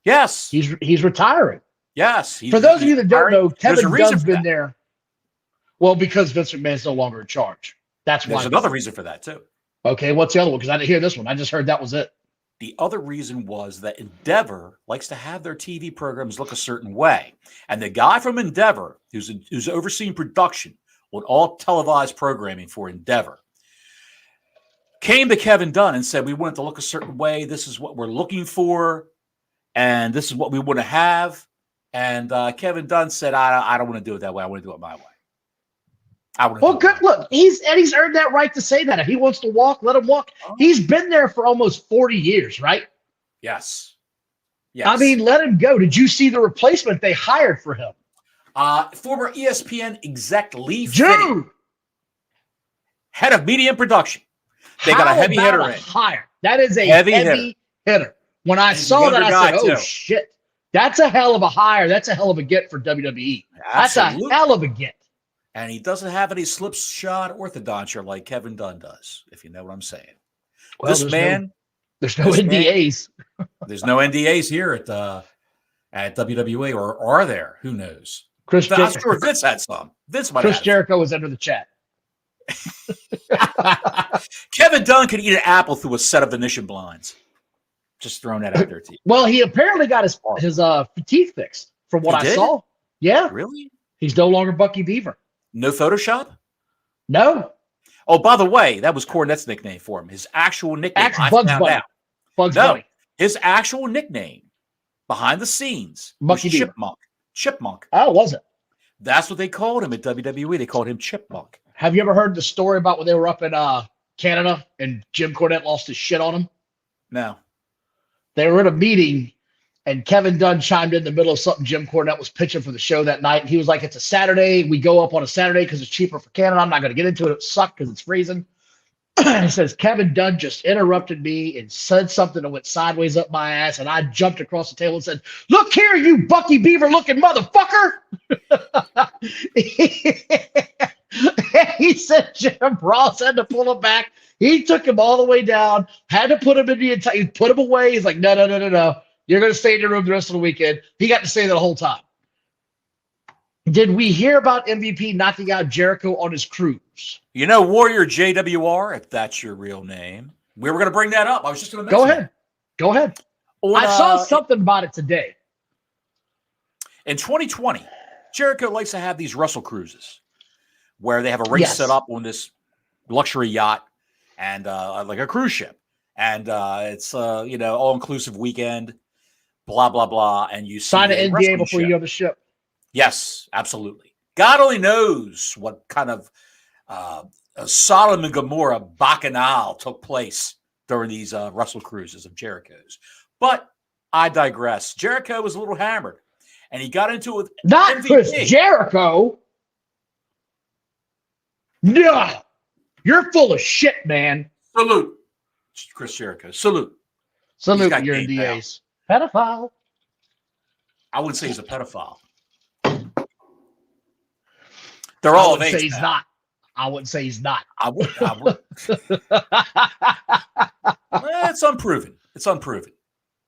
Speaker 2: Yes.
Speaker 1: He's retiring.
Speaker 2: Yes.
Speaker 1: For those of you that don't know, Kevin Dunn's been there. Well, because Vince McMahon's no longer in charge. That's why.
Speaker 2: There's another reason for that, too.
Speaker 1: Okay, what's the other one? Because I didn't hear this one. I just heard that was it.
Speaker 2: The other reason was that Endeavor likes to have their TV programs look a certain way. And the guy from Endeavor, who's overseeing production on all televised programming for Endeavor, came to Kevin Dunn and said, we want it to look a certain way. This is what we're looking for. And this is what we want to have. And Kevin Dunn said, I don't want to do it that way. I want to do it my way.
Speaker 1: Good. Look, he's earned that right to say that. If he wants to walk, let him walk. He's been there for almost 40 years, right?
Speaker 2: Yes.
Speaker 1: I mean, let him go. Did you see the replacement they hired for him?
Speaker 2: Former ESPN exec Lee Finney, head of media and production. They got a heavy hitter in.
Speaker 1: That is a heavy hitter. When I saw that, I said, oh, shit. That's a hell of a hire. That's a hell of a get for WWE. Absolutely. That's a hell of a get.
Speaker 2: And he doesn't have any slipshod orthodontia like Kevin Dunn does, if you know what I'm saying.
Speaker 1: Well, there's no NDAs.
Speaker 2: There's no NDAs here at WWE, or are there? Who knows? I'm sure Vince had some.
Speaker 1: Chris Jericho was under the chat.
Speaker 2: Kevin Dunn could eat an apple through a set of Venetian blinds. Just throwing that out there to you.
Speaker 1: Well, he apparently got his teeth fixed, from what I saw. Yeah.
Speaker 2: Really?
Speaker 1: He's no longer Bucky Beaver.
Speaker 2: No Photoshop?
Speaker 1: No.
Speaker 2: Oh, by the way, that was Cornette's nickname for him. His actual nickname.
Speaker 1: Bugs Bunny. Bugs Bunny.
Speaker 2: His actual nickname behind the scenes was Chipmunk. Chipmunk.
Speaker 1: Oh, was it?
Speaker 2: That's what they called him at WWE. They called him Chipmunk.
Speaker 1: Have you ever heard the story about when they were up in Canada and Jim Cornette lost his shit on him?
Speaker 2: No.
Speaker 1: They were in a meeting, and Kevin Dunn chimed in the middle of something Jim Cornette was pitching for the show that night. And he was like, it's a Saturday. We go up on a Saturday because it's cheaper for Canada. I'm not going to get into it. It sucked because it's freezing. He says, Kevin Dunn just interrupted me and said something that went sideways up my ass. And I jumped across the table and said, look here, you Bucky Beaver looking motherfucker. He said Jim Ross had to pull him back. He took him all the way down, had to put him in the entire, he put him away. He's like, no. You're going to stay in your room the rest of the weekend. He got to stay there the whole time. Did we hear about MVP knocking out Jericho on his cruise?
Speaker 2: You know, Warrior JWR, if that's your real name. We were going to bring that up. I was just going to mention
Speaker 1: Go ahead. I saw something about it today.
Speaker 2: In 2020, Jericho likes to have these Russell cruises where they have a race set up on this luxury yacht and like a cruise ship. And it's, all-inclusive weekend, blah, blah, blah. And you
Speaker 1: sign an NDA before you go on the ship.
Speaker 2: Yes, absolutely. God only knows what kind of Sodom and Gomorrah bacchanal took place during these Russell cruises of Jericho's. But I digress. Jericho was a little hammered, and he got into it with
Speaker 1: not
Speaker 2: MVP.
Speaker 1: Chris Jericho. No, you're full of shit, man.
Speaker 2: Salute, Chris Jericho. Salute.
Speaker 1: Your NDAs. Pedophile.
Speaker 2: I wouldn't say he's a pedophile. They're all of age.
Speaker 1: I wouldn't say he's not.
Speaker 2: I would. It's unproven.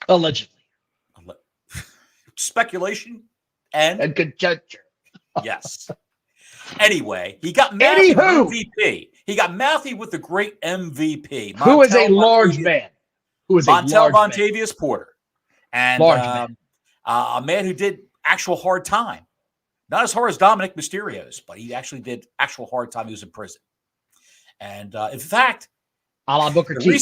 Speaker 1: Allegedly.
Speaker 2: Speculation and
Speaker 1: conjecture.
Speaker 2: Yes. Anyway, he got mouthy with MVP. He got mouthy with the great MVP.
Speaker 1: Who is a large man.
Speaker 2: Montel Vontavious Porter. And
Speaker 1: man.
Speaker 2: A man who did actual hard time. Not as hard as Dominic Mysterio's, but he actually did actual hard time. He was in prison. And in fact,
Speaker 1: a la Booker T.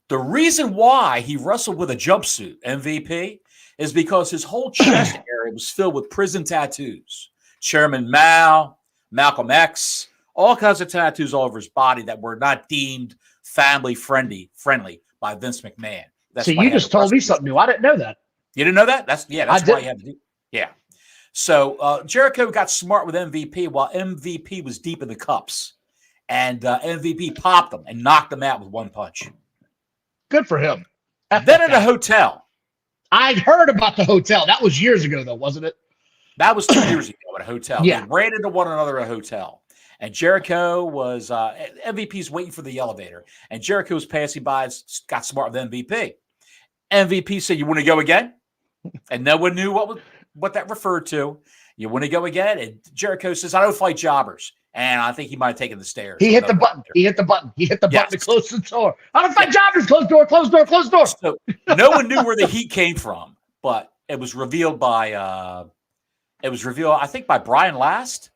Speaker 2: The reason why he wrestled with a jumpsuit, MVP, is because his whole chest area was filled with prison tattoos. Chairman Mao, Malcolm X, all kinds of tattoos all over his body that were not deemed family friendly by Vince McMahon.
Speaker 1: So you just told me something new. I didn't know that.
Speaker 2: You didn't know that? That's why you had to do. Yeah. So Jericho got smart with MVP while MVP was deep in the cups. And MVP popped him and knocked him out with one punch.
Speaker 1: Good for him.
Speaker 2: Then at a hotel.
Speaker 1: I heard about the hotel. That was years ago, though, wasn't it?
Speaker 2: That was 2 years ago at a hotel.
Speaker 1: Yeah.
Speaker 2: They ran into one another at a hotel. And Jericho was MVP's waiting for the elevator. And Jericho was passing by, got smart with MVP. MVP said, "You want to go again?" And no one knew what that referred to. You want to go again? And Jericho says, "I don't fight jobbers." And I think he might have taken the stairs.
Speaker 1: He hit the button. He hit the button to close the door. I don't fight jobbers. Close door.
Speaker 2: So no one knew where the heat came from, but it was revealed by I think by Brian Last,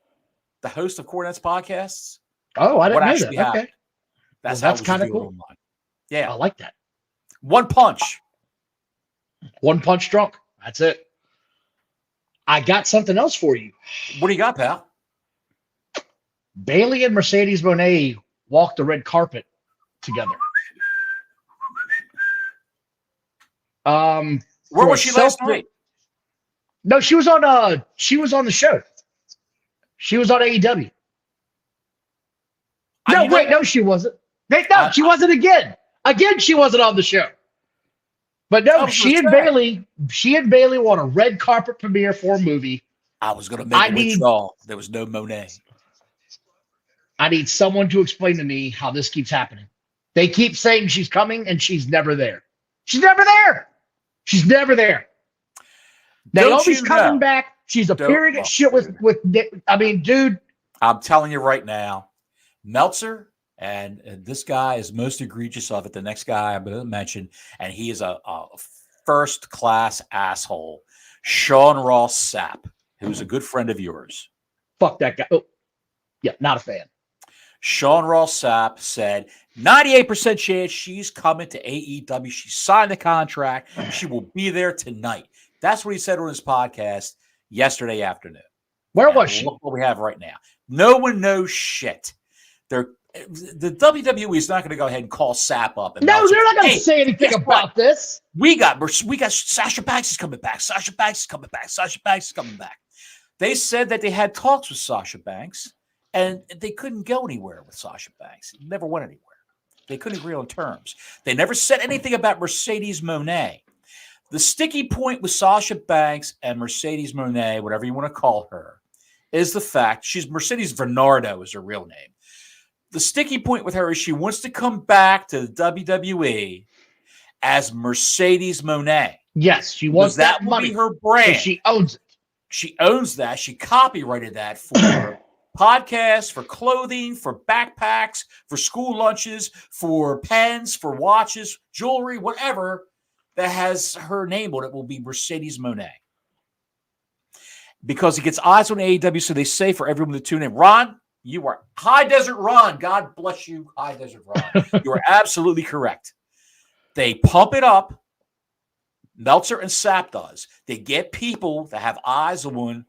Speaker 2: the host of Cornette's podcasts.
Speaker 1: Oh, I didn't know that.
Speaker 2: Happened.
Speaker 1: Okay.
Speaker 2: That's
Speaker 1: kind of cool.
Speaker 2: Online. Yeah.
Speaker 1: I like that.
Speaker 2: One punch
Speaker 1: drunk. That's it. I got something else for you.
Speaker 2: What do you got, pal?
Speaker 1: Bailey and Mercedes Moné walked the red carpet together.
Speaker 2: Where was she last night?
Speaker 1: No, she was on the show. She was on AEW. No, she wasn't. She wasn't again. Again, she wasn't on the show. But no, she and Bailey won a red carpet premiere for a movie.
Speaker 2: I was going to make a withdrawal. There was no Monet.
Speaker 1: I need someone to explain to me how this keeps happening. They keep saying she's coming, and she's never there. She's never there. Naomi's coming back. She's appearing at shit with. I mean, dude.
Speaker 2: I'm telling you right now, Meltzer and this guy is most egregious of it. The next guy I'm going to mention, and he is a first-class asshole. Sean Ross Sapp, who's a good friend of yours.
Speaker 1: Fuck that guy. Oh, yeah, not a fan.
Speaker 2: Sean Ross Sapp said 98% chance she's coming to AEW. She signed the contract. She will be there tonight. That's what he said on his podcast yesterday afternoon.
Speaker 1: Where was she?
Speaker 2: Look what we have right now. No one knows shit. the WWE is not going to go ahead and call Sapp up. And
Speaker 1: No, they're not going to
Speaker 2: hey,
Speaker 1: say anything about this.
Speaker 2: We got Sasha Banks is coming back. Sasha Banks is coming back. Sasha Banks is coming back. They said that they had talks with Sasha Banks, and they couldn't go anywhere with Sasha Banks. It never went anywhere. They couldn't agree on terms. They never said anything about Mercedes Moné. The sticky point with Sasha Banks and Mercedes Moné, whatever you want to call her, is the fact she's Mercedes Bernardo is her real name. The sticky point with her is she wants to come back to the WWE as Mercedes Moné.
Speaker 1: Yes, she wants that
Speaker 2: will
Speaker 1: money.
Speaker 2: Be her brand.
Speaker 1: So she owns it.
Speaker 2: She owns that. She copyrighted that for podcasts, for clothing, for backpacks, for school lunches, for pens, for watches, jewelry, whatever that has her name on it will be Mercedes Moné. Because it gets eyes on AEW, so they say for everyone to tune in. Ron, you are High Desert Ron. God bless you, High Desert Ron. You are absolutely correct. They pump it up. Meltzer and Sapp does. They get people that have eyes on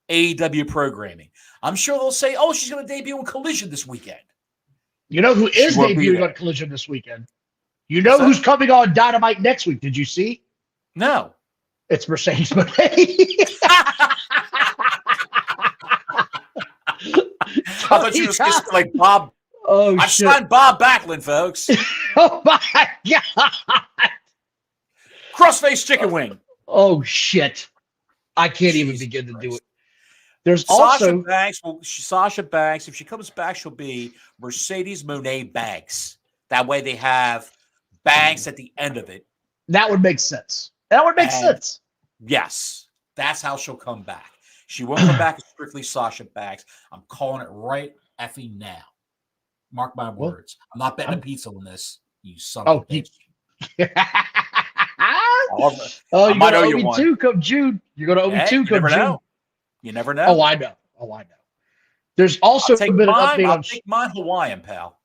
Speaker 2: AEW programming. I'm sure they'll say, oh, she's going to debut on Collision this weekend.
Speaker 1: You know who is debuting on Collision this weekend? You know who's coming on Dynamite next week? Did you see?
Speaker 2: No.
Speaker 1: It's Mercedes Moné.
Speaker 2: I thought you were like Bob.
Speaker 1: Oh,
Speaker 2: I signed Bob Backlund, folks.
Speaker 1: Oh, my God.
Speaker 2: Crossface chicken wing.
Speaker 1: Oh, shit. I can't even begin to do it. There's
Speaker 2: Sasha
Speaker 1: also
Speaker 2: Sasha Banks. If she comes back, she'll be Mercedes Moné Banks. That way they have Banks at the end of it.
Speaker 1: That would make sense. That would make sense.
Speaker 2: Yes. That's how she'll come back. She won't come back as strictly Sasha Banks. I'm calling it right effing now. Mark my words. I'm not betting a pizza on this. You son of a bitch.
Speaker 1: Oh, you might owe you one. Come June. You're going to owe me two come June.
Speaker 2: You never know.
Speaker 1: Oh, I know. There's also
Speaker 2: been an update on. Take mine Hawaiian, pal.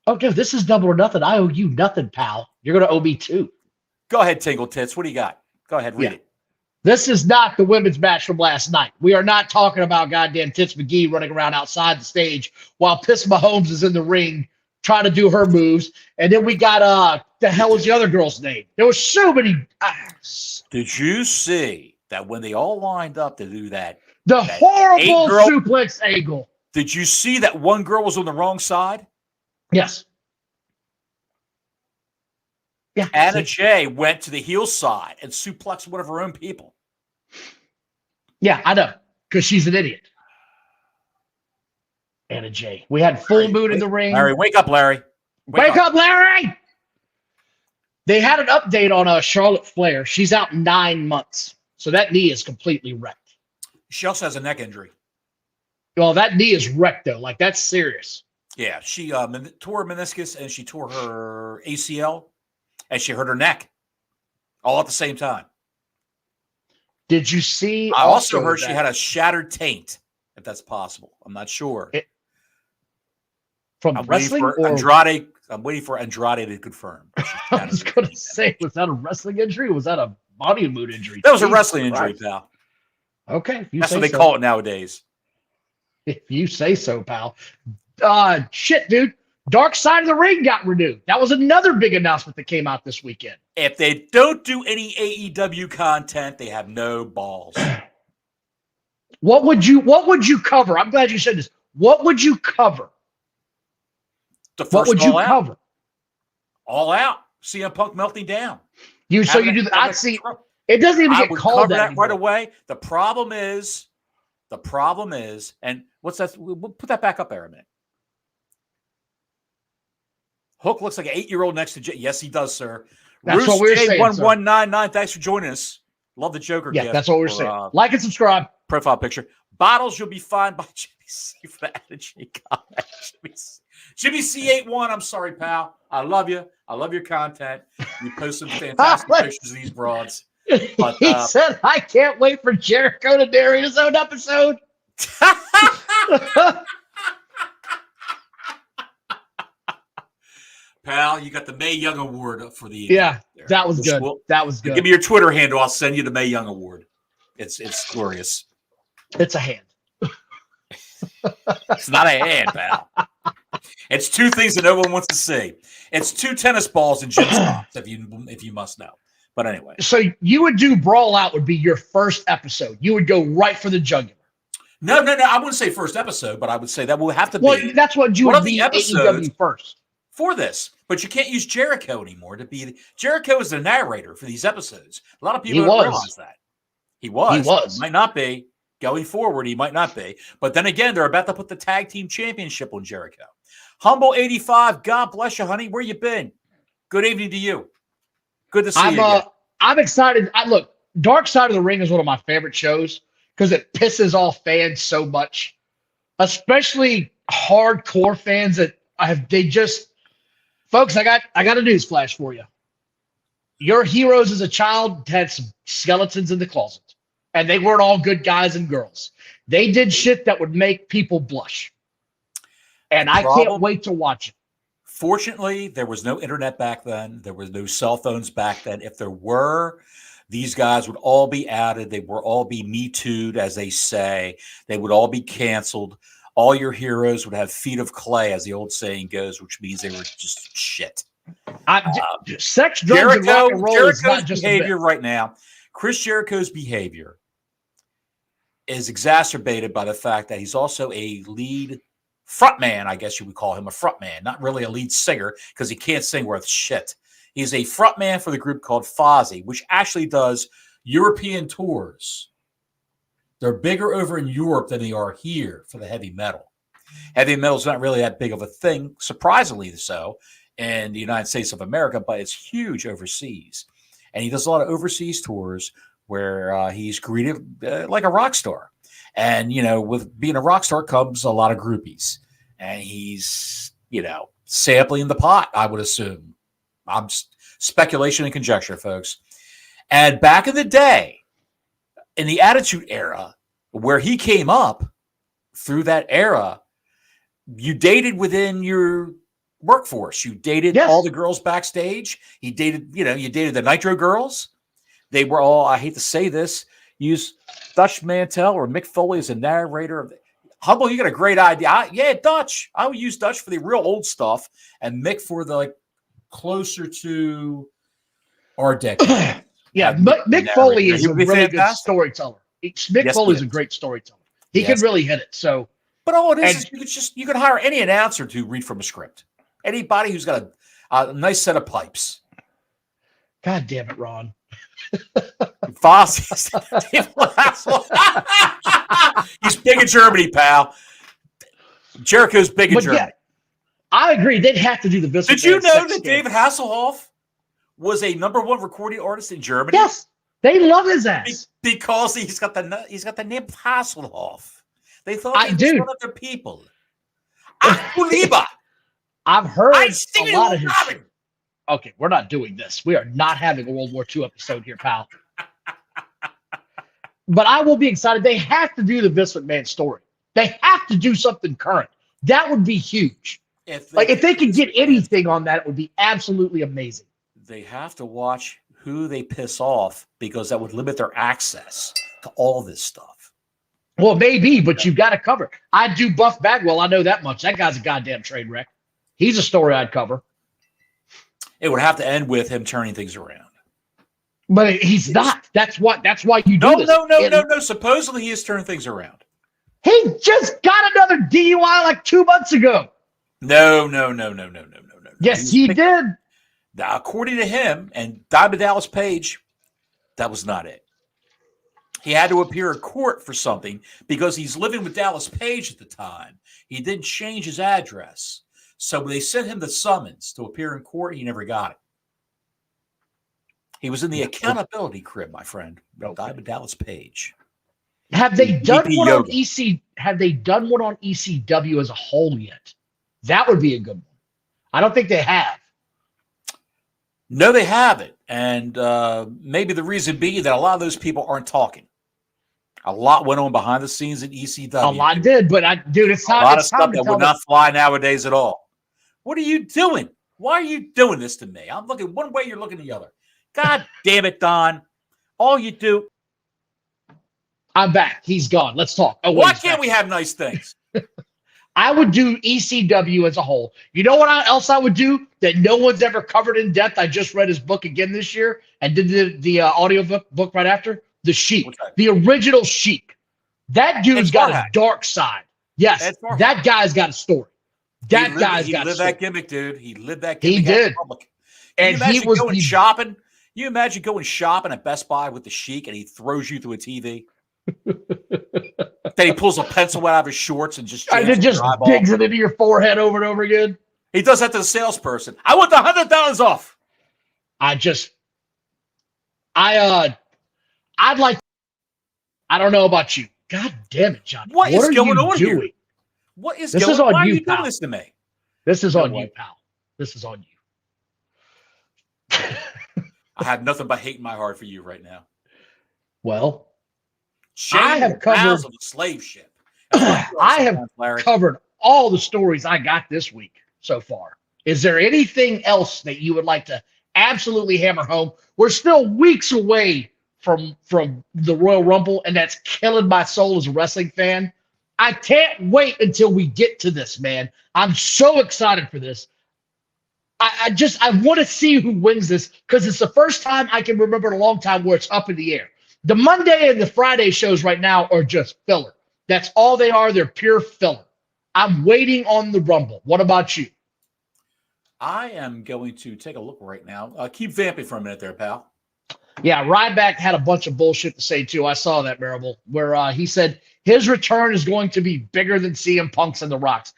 Speaker 1: Okay, this is double or nothing. I owe you nothing, pal. You're going to owe me two.
Speaker 2: Go ahead, Tingle Tits. What do you got? Go ahead, read it.
Speaker 1: This is not the women's match from last night. We are not talking about goddamn Tits McGee running around outside the stage while Piss Mahomes is in the ring trying to do her moves. And then we got, the hell was the other girl's name? There was so many.
Speaker 2: Did you see that when they all lined up to do that?
Speaker 1: The horrible suplex angle.
Speaker 2: Did you see that one girl was on the wrong side?
Speaker 1: Yes. Yeah.
Speaker 2: Anna Jay went to the heel side and suplexed one of her own people.
Speaker 1: Yeah, I know. Because she's an idiot. Anna Jay. We had full moon in the ring.
Speaker 2: Larry, wake up, Larry.
Speaker 1: Wake up, Larry! They had an update on Charlotte Flair. She's out 9 months. So that knee is completely wrecked.
Speaker 2: She also has a neck injury.
Speaker 1: Well, that knee is wrecked, though. Like, that's serious.
Speaker 2: Yeah, she tore her meniscus and she tore her ACL and she hurt her neck all at the same time.
Speaker 1: Did you see?
Speaker 2: I also heard she had a shattered taint, if that's possible. I'm not sure.
Speaker 1: From wrestling or
Speaker 2: Andrade? I'm waiting for Andrade to confirm.
Speaker 1: I was going to say, was that a wrestling injury or was that a body mood injury?
Speaker 2: That was a wrestling injury, pal.
Speaker 1: Okay.
Speaker 2: That's what they call it nowadays.
Speaker 1: If you say so, pal. Shit, dude. Dark Side of the Ring got renewed. That was another big announcement that came out this weekend.
Speaker 2: If they don't do any AEW content, they have no balls.
Speaker 1: What would you cover? I'm glad you said this. What would you cover?
Speaker 2: What would you cover? All out. CM Punk melting down.
Speaker 1: You do that. I see. It doesn't even get called that
Speaker 2: right away. The problem is, and what's that? We'll put that back up there a minute. Hook looks like an 8-year-old next to Jay. Yes, he does, sir.
Speaker 1: That's what we're saying.
Speaker 2: 1199. Thanks for joining us. Love the Joker.
Speaker 1: Yeah, that's what we're saying. Like and subscribe.
Speaker 2: Profile picture. Bottles, you'll be fine by Jimmy C for the energy comment. Jimmy C81. I'm sorry, pal. I love you. I love your content. You post some fantastic pictures of these broads. But,
Speaker 1: he said, "I can't wait for Jericho to narrate his own episode."
Speaker 2: Pal, you got the Mae Young Award for the
Speaker 1: that was good. That was good.
Speaker 2: Give me your Twitter handle. I'll send you the Mae Young Award. It's glorious.
Speaker 1: It's a hand.
Speaker 2: It's not a hand, pal. It's two things that no one wants to see. It's two tennis balls and gym socks, if you must know. But anyway.
Speaker 1: So you would do Brawl Out would be your first episode. You would go right for the jugular.
Speaker 2: No. I wouldn't say first episode, but I would say that will have to be.
Speaker 1: Well, that's what you would be AEW first.
Speaker 2: For this. But you can't use Jericho anymore to be. Jericho is the narrator for these episodes. A lot of people don't realize that. He was. He might not be. Going forward, he might not be. But then again, they're about to put the tag team championship on Jericho. Humble 85, God bless you, honey. Where you been? Good evening to you. Good to see you again.
Speaker 1: I'm excited. Look, Dark Side of the Ring is one of my favorite shows because it pisses off fans so much, especially hardcore fans that folks, I got a news flash for you. Your heroes as a child had some skeletons in the closet, and they weren't all good guys and girls. They did shit that would make people blush. And I can't wait to watch it.
Speaker 2: Fortunately, there was no internet back then. There was no cell phones back then. If there were, these guys would all be added. They would all be Me Too'd, as they say. They would all be canceled. All your heroes would have feet of clay, as the old saying goes, which means they were just shit.
Speaker 1: Sex, drugs, and rock and roll is not just
Speaker 2: behavior right now. Chris Jericho's behavior is exacerbated by the fact that he's also a lead frontman, I guess you would call him a frontman, not really a lead singer because he can't sing worth shit. He's a frontman for the group called Fozzy, which actually does European tours. They're bigger over in Europe than they are here for the heavy metal. Heavy metal is not really that big of a thing, surprisingly so, in the United States of America, but it's huge overseas. And he does a lot of overseas tours where he's greeted like a rock star. And, with being a rock star comes a lot of groupies. And he's, sampling the pot, I would assume. I'm speculation and conjecture, folks. And back in the day, in the Attitude Era, where he came up through that era, you dated within your workforce. You dated all the girls backstage. You dated the Nitro girls. They were all, I hate to say this, use Dutch Mantel or Mick Foley as a narrator. Humble, you got a great idea. Dutch. I would use Dutch for the real old stuff and Mick for the closer to our decade.
Speaker 1: Mick Foley is a really good storyteller. Mick Foley is a great storyteller. He can really hit it. So,
Speaker 2: but all it is you could hire any announcer to read from a script. Anybody who's got a nice set of pipes.
Speaker 1: God damn it, Ron.
Speaker 2: He's big in Germany, pal. Jericho's big in Germany. Yeah,
Speaker 1: I agree. They'd have to do the business.
Speaker 2: Did you know that David Hasselhoff was a #1 recording artist in Germany?
Speaker 1: Yes, they love his ass
Speaker 2: because he's got the name Hasselhoff. They thought he was one of their people.
Speaker 1: I've heard a lot of his shit. Okay, we're not doing this. We are not having a World War II episode here, pal. But I will be excited. They have to do the Vince McMahon story. They have to do something current. That would be huge. If they could get anything on that, it would be absolutely amazing.
Speaker 2: They have to watch who they piss off because that would limit their access to all this stuff.
Speaker 1: Well, maybe, but you've got to cover. I do Buff Bagwell. I know that much. That guy's a goddamn train wreck. He's a story I'd cover.
Speaker 2: It would have to end with him turning things around.
Speaker 1: But he's not. That's why you do this.
Speaker 2: No. Supposedly he has turned things around.
Speaker 1: He just got another DUI like 2 months ago.
Speaker 2: No.
Speaker 1: Yes, he did.
Speaker 2: Now, according to him and Diamond Dallas Page, that was not it. He had to appear in court for something because he's living with Dallas Page at the time. He didn't change his address. So they sent him the summons to appear in court. He never got it. He was in the accountability crib, my friend. Diamond Dallas Page.
Speaker 1: Have they done one on EC? Have they done one on ECW as a whole yet? That would be a good one. I don't think they have.
Speaker 2: No, they haven't. And maybe the reason being that a lot of those people aren't talking. A lot went on behind the scenes at ECW.
Speaker 1: A lot did, but it's not.
Speaker 2: A lot of stuff that would not fly nowadays at all. What are you doing? Why are you doing this to me? I'm looking one way, you're looking the other. God damn it, Don. All you do.
Speaker 1: I'm back. He's gone. Let's talk.
Speaker 2: Why can't we have nice things?
Speaker 1: I would do ECW as a whole. You know what else I would do that no one's ever covered in depth? I just read his book again this year and did the audio book right after. The Sheik, the original Sheik. That dude's got a dark side. Yes, that guy's got a story. That guy's got a story. He lived that
Speaker 2: gimmick, dude. He lived that gimmick.
Speaker 1: He did.
Speaker 2: And he was going shopping. You imagine going shopping at Best Buy with the Sheik and he throws you through a TV? Then he pulls a pencil out of his shorts and just
Speaker 1: digs it into your forehead over and over again.
Speaker 2: He does that to the salesperson. I want the $100 off.
Speaker 1: I'd like. I don't know about you. God damn it, John.
Speaker 2: What is going on here? What is going on? Why are you doing this to me?
Speaker 1: This is on you, pal. This is on you.
Speaker 2: I have nothing but hate in my heart for you right now.
Speaker 1: Well,
Speaker 2: I have covered of the slave ship.
Speaker 1: I have covered all the stories I got this week so far. Is there anything else that you would like to absolutely hammer home? We're still weeks away from the Royal Rumble, and that's killing my soul as a wrestling fan. I can't wait until we get to this, man. I'm so excited for this. I want to see who wins this because it's the first time I can remember in a long time where it's up in the air. The Monday and the Friday shows right now are just filler. That's all they are. They're pure filler. I'm waiting on the Rumble. What about you?
Speaker 2: I am going to take a look right now. Keep vamping for a minute there, pal.
Speaker 1: Yeah, Ryback had a bunch of bullshit to say, too. I saw that, Marable, where he said his return is going to be bigger than CM Punk's and The Rock's.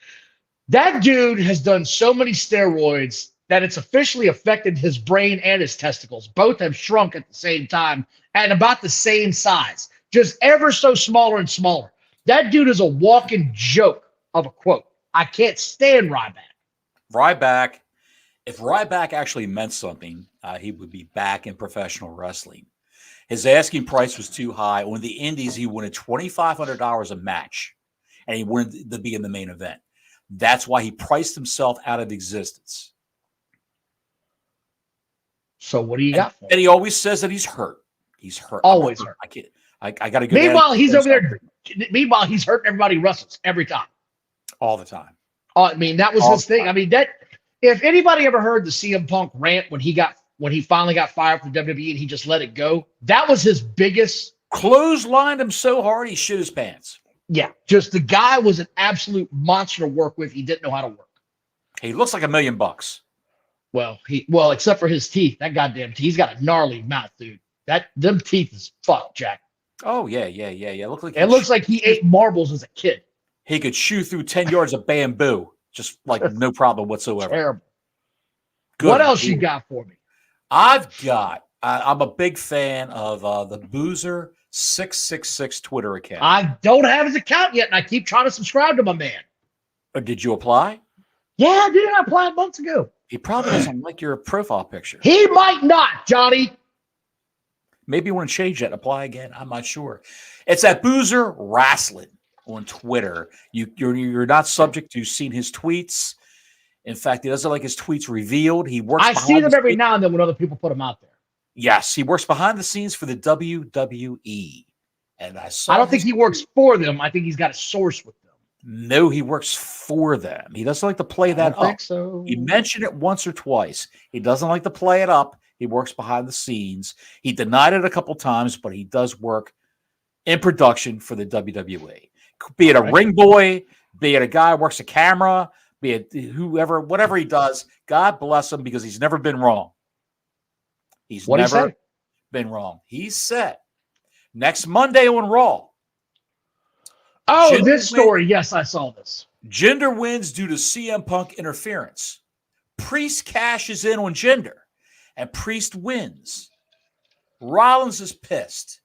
Speaker 1: That dude has done so many steroids that it's officially affected his brain and his testicles. Both have shrunk at the same time and about the same size, just ever so smaller and smaller. That dude is a walking joke of a quote. I can't stand Ryback.
Speaker 2: If Ryback actually meant something, he would be back in professional wrestling. His asking price was too high. On the indies, he wanted $2,500 a match, and he wanted to be in the main event. That's why he priced himself out of existence.
Speaker 1: So what do you got for him?
Speaker 2: And he always says that he's hurt. He's hurt.
Speaker 1: Always hurt.
Speaker 2: I can't. I got to go.
Speaker 1: Meanwhile, he's over there. Meanwhile, he's hurting everybody who wrestles every time.
Speaker 2: All the time.
Speaker 1: I mean, that was his thing. I mean, that if anybody ever heard the CM Punk rant when he finally got fired from WWE and he just let it go, that was his biggest.
Speaker 2: Clotheslined him so hard he shit his pants.
Speaker 1: Yeah, just the guy was an absolute monster to work with. He didn't know how to work.
Speaker 2: He looks like $1 million.
Speaker 1: Well, except for his teeth. That goddamn teeth. He's got a gnarly mouth, dude. Them teeth is fucked, Jack.
Speaker 2: Oh yeah.
Speaker 1: It looks like he ate marbles as a kid.
Speaker 2: He could chew through 10 yards of bamboo, just like no problem whatsoever.
Speaker 1: Terrible. Good. What else you got for me?
Speaker 2: I'm a big fan of the Boozer 666 Twitter account.
Speaker 1: I don't have his account yet, and I keep trying to subscribe to my man.
Speaker 2: Did you apply?
Speaker 1: Yeah, I did. I applied months ago.
Speaker 2: He probably doesn't like your profile picture.
Speaker 1: He might not, Johnny.
Speaker 2: Maybe you want to change that and apply again. I'm not sure. It's at Boozer Wrestling on Twitter. You're not subject to seeing his tweets. In fact, he doesn't like his tweets revealed. He works.
Speaker 1: I see them every now and then when other people put them out there.
Speaker 2: Yes, he works behind the scenes for the WWE, and I
Speaker 1: don't think he works for them. I think he's got a source with them.
Speaker 2: No, he works for them. He doesn't like to play that up.
Speaker 1: I think so.
Speaker 2: He mentioned it once or twice. He doesn't like to play it up. He works behind the scenes. He denied it a couple times, but he does work in production for the WWE. Be it a ring boy, be it a guy who works a camera, be it whoever, whatever he does, God bless him because he's never been wrong. He's never been wrong. He's set. Next Monday on Raw.
Speaker 1: Oh, this story. Yes, I saw this.
Speaker 2: Jinder wins due to CM Punk interference. Priest cashes in on Jinder, and Priest wins. Rollins is pissed.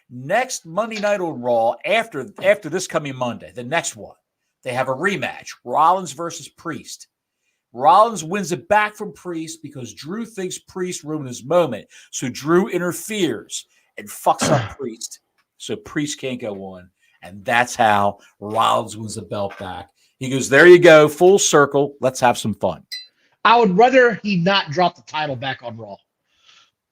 Speaker 2: Next Monday night on Raw, after this coming Monday, the next one, they have a rematch. Rollins versus Priest. Rollins wins it back from Priest because Drew thinks Priest ruined his moment. So Drew interferes and fucks up Priest. So Priest can't go on. And that's how Rollins wins the belt back. He goes, there you go, full circle. Let's have some fun.
Speaker 1: I would rather he not drop the title back on Raw.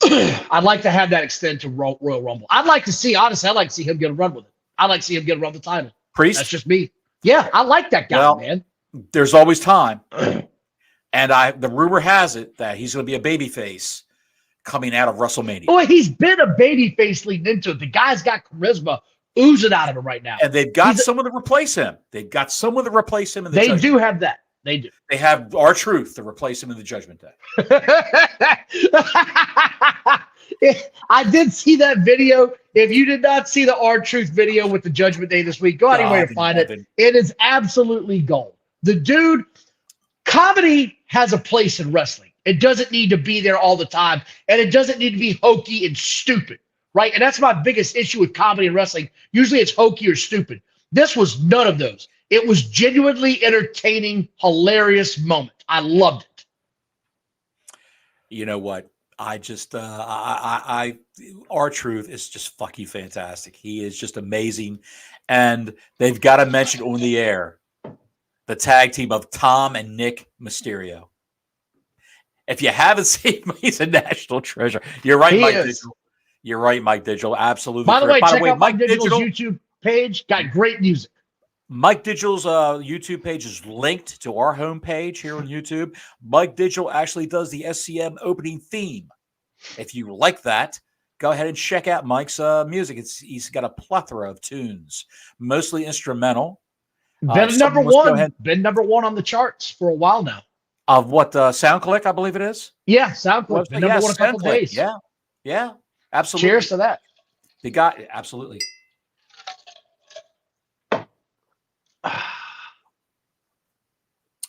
Speaker 1: I'd like to have that extend to Royal Rumble. I'd like to see him get a run with it. I'd like to see him get a run with the title.
Speaker 2: Priest?
Speaker 1: That's just me. Yeah, I like that guy,
Speaker 2: Well,
Speaker 1: man.
Speaker 2: There's always time. And the rumor has it that he's going to be a babyface coming out of WrestleMania.
Speaker 1: Boy, he's been a babyface leading into it. The guy's got charisma oozing out of him right now.
Speaker 2: And they've got someone to replace him. They've got someone to replace him in the
Speaker 1: They
Speaker 2: Judgment
Speaker 1: do
Speaker 2: Day.
Speaker 1: have that. They do.
Speaker 2: They have R-Truth to replace him in the Judgment Day.
Speaker 1: I did see that video. If you did not see the R-Truth video with the Judgment Day this week, go anywhere to find it. It is absolutely gold. The dude, comedy has a place in wrestling. It doesn't need to be there all the time, and it doesn't need to be hokey and stupid, right? And that's my biggest issue with comedy and wrestling. Usually it's hokey or stupid. This was none of those. It was genuinely entertaining, hilarious moment. I loved it.
Speaker 2: You know what? I just, R-Truth is just fucking fantastic. He is just amazing. And they've got to mention on the air the tag team of Tom and Nick Mysterio. If you haven't seen him, he's a national treasure. You're right, Mike Digital. You're right, Mike Digital. Absolutely.
Speaker 1: By the way, check out Mike Digital's YouTube page. Got great music.
Speaker 2: Mike Digital's YouTube page is linked to our homepage here on YouTube. Mike Digital actually does the SCM opening theme. If you like that, go ahead and check out Mike's music. He's got a plethora of tunes, mostly instrumental.
Speaker 1: Been number one. Been number one on the charts for a while now.
Speaker 2: Of what, SoundClick, I believe it is?
Speaker 1: Yeah, SoundClick. Been number one a couple days.
Speaker 2: Yeah, absolutely.
Speaker 1: Cheers to that.
Speaker 2: The guy, absolutely.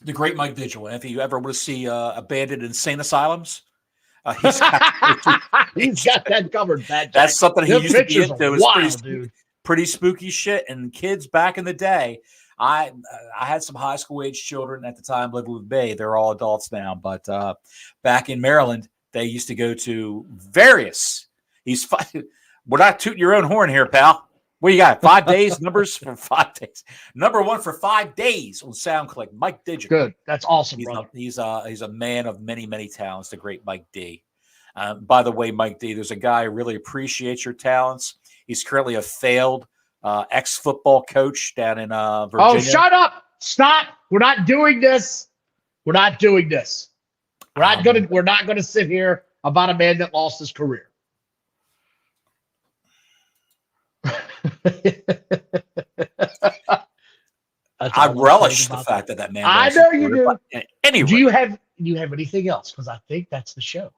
Speaker 2: The great Mike Digital. If you ever want to see abandoned insane asylums, he's got
Speaker 1: that covered.
Speaker 2: That's something he used to be into. It was pretty spooky shit. And kids back in the day, I had some high school age children at the time living with me. They're all adults now, but back in Maryland, they used to go to various. We're not tooting your own horn here, pal. What you got? 5 days numbers for 5 days. Number one for 5 days on SoundClick. Mike Digital.
Speaker 1: Good. That's awesome, bro.
Speaker 2: He's a man of many, many talents. The great Mike D. By the way, Mike D, there's a guy who really appreciates your talents. He's currently a failed ex-football coach down in Virginia.
Speaker 1: Oh, shut up! Stop! We're not doing this. We're not doing this. We're not gonna sit here about a man that lost his career.
Speaker 2: I relish the fact that man.
Speaker 1: I know you do.
Speaker 2: Anyway,
Speaker 1: do you have anything else? Because I think that's the show.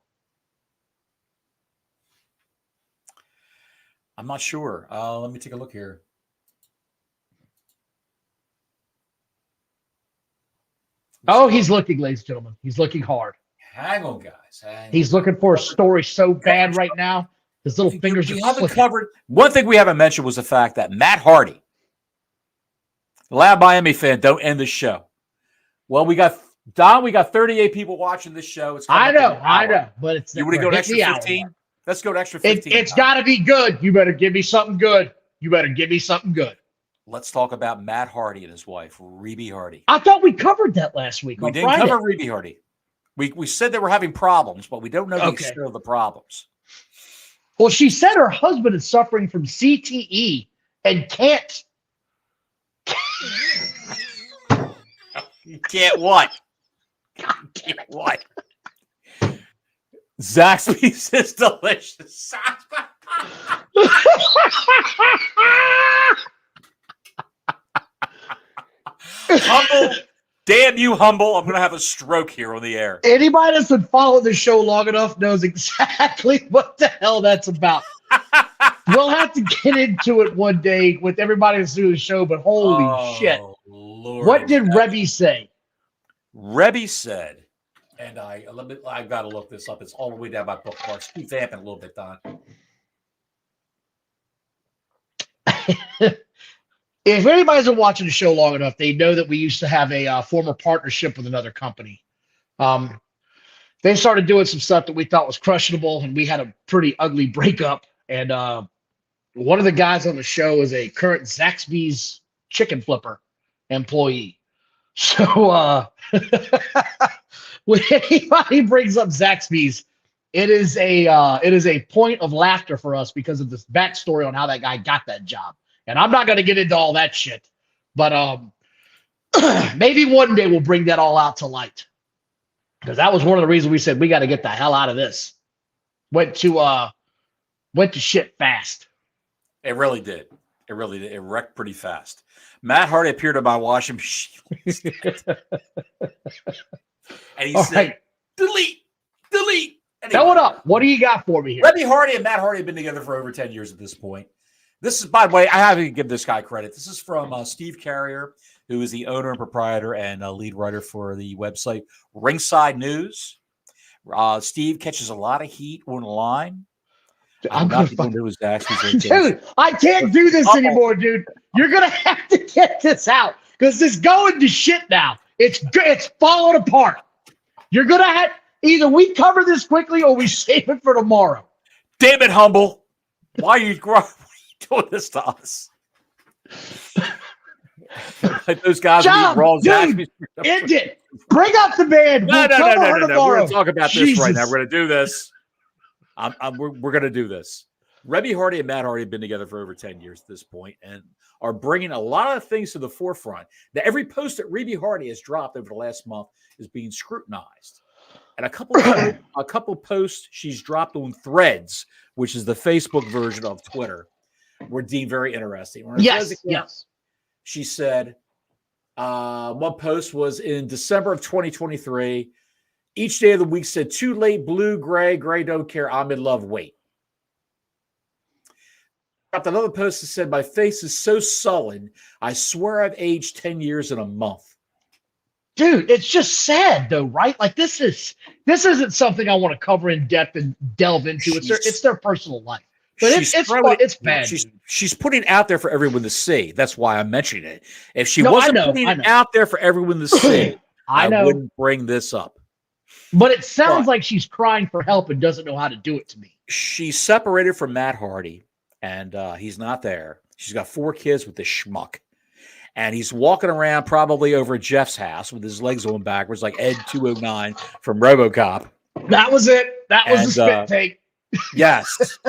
Speaker 2: I'm not sure. Let me take a look here.
Speaker 1: Oh, he's looking, ladies and gentlemen. He's looking hard.
Speaker 2: Hang on, guys.
Speaker 1: He's looking for a story so bad right now. His little fingers are
Speaker 2: haven't covered. One thing we haven't mentioned was the fact that Matt Hardy, Loud Miami fan, don't end the show. Well, we got 38 people watching this show.
Speaker 1: I know, but it's
Speaker 2: you want to go to extra 15? Let's go to extra 15.
Speaker 1: It's got to be good. You better give me something good.
Speaker 2: Let's talk about Matt Hardy and his wife, Rebe Hardy.
Speaker 1: I thought we covered that last week.
Speaker 2: We didn't cover Rebe Hardy. We said they were having problems, but we don't know the extent of the problems.
Speaker 1: Well, she said her husband is suffering from CTE and can't.
Speaker 2: You can't what? Can't what? Zaxby's is delicious. Humble. Damn you, Humble. I'm going to have a stroke here on the air.
Speaker 1: Anybody that's been following the show long enough knows exactly what the hell that's about. We'll have to get into it one day with everybody that's doing the show, but holy shit.
Speaker 2: Lord,
Speaker 1: what did Rebe say?
Speaker 2: Rebe said, and I've got to look this up. It's all the way down my bookmarks. Keep vamping a little bit, Don.
Speaker 1: If anybody's been watching the show long enough, they know that we used to have a former partnership with another company. They started doing some stuff that we thought was questionable, and we had a pretty ugly breakup. And one of the guys on the show is a current Zaxby's chicken flipper employee. So when anybody brings up Zaxby's, it is a point of laughter for us because of this backstory on how that guy got that job. And I'm not going to get into all that shit. But maybe one day we'll bring that all out to light. Because that was one of the reasons we said we got to get the hell out of this. Went to shit fast.
Speaker 2: It really did. It really did. It wrecked pretty fast. Matt Hardy appeared on my washing machine. And he
Speaker 1: All
Speaker 2: said,
Speaker 1: right.
Speaker 2: delete. Anyway,
Speaker 1: Tell it up. What do you got for me here?
Speaker 2: Rebby Hardy and Matt Hardy have been together for over 10 years at this point. This is, by the way, I have to give this guy credit. This is from Steve Carrier, who is the owner and proprietor and lead writer for the website Ringside News. Steve catches a lot of heat on the line.
Speaker 1: I'm
Speaker 2: not
Speaker 1: gonna
Speaker 2: going to his actually.
Speaker 1: Dude, I can't do this anymore, dude. You're gonna have to get this out because it's going to shit now. It's falling apart. You're gonna have either we cover this quickly or we save it for tomorrow.
Speaker 2: Damn it, Humble! Why are you doing this to us? Like those guys,
Speaker 1: John, dude, end it. Bring up the band.
Speaker 2: No. We're going to talk about this right now.
Speaker 1: Jesus.
Speaker 2: We're going to do this. We're going to do this. Rebby Hardy and Matt Hardy have been together for over 10 years at this point and are bringing a lot of things to the forefront. That every post that Rebby Hardy has dropped over the last month is being scrutinized. And a couple posts she's dropped on Threads, which is the Facebook version of Twitter, were deemed very interesting.
Speaker 1: Yes.
Speaker 2: She said, one post was in December of 2023. Each day of the week said, too late, blue, gray, don't care, I'm in love, wait. Got another post that said, my face is so sullen, I swear I've aged 10 years in a month.
Speaker 1: Dude, it's just sad though, right? Like this isn't something I want to cover in depth and delve into. It's their personal life. But it's bad.
Speaker 2: She's putting it out there for everyone to see. That's why I'm mentioning it. If she wasn't putting it out there for everyone to see, I wouldn't bring this up.
Speaker 1: But it sounds like she's crying for help and doesn't know how to do it to me.
Speaker 2: She's separated from Matt Hardy, and he's not there. She's got 4 kids with this schmuck. And he's walking around probably over Jeff's house with his legs going backwards like Ed 209 from RoboCop.
Speaker 1: That was it. That was the spit take.
Speaker 2: Yes.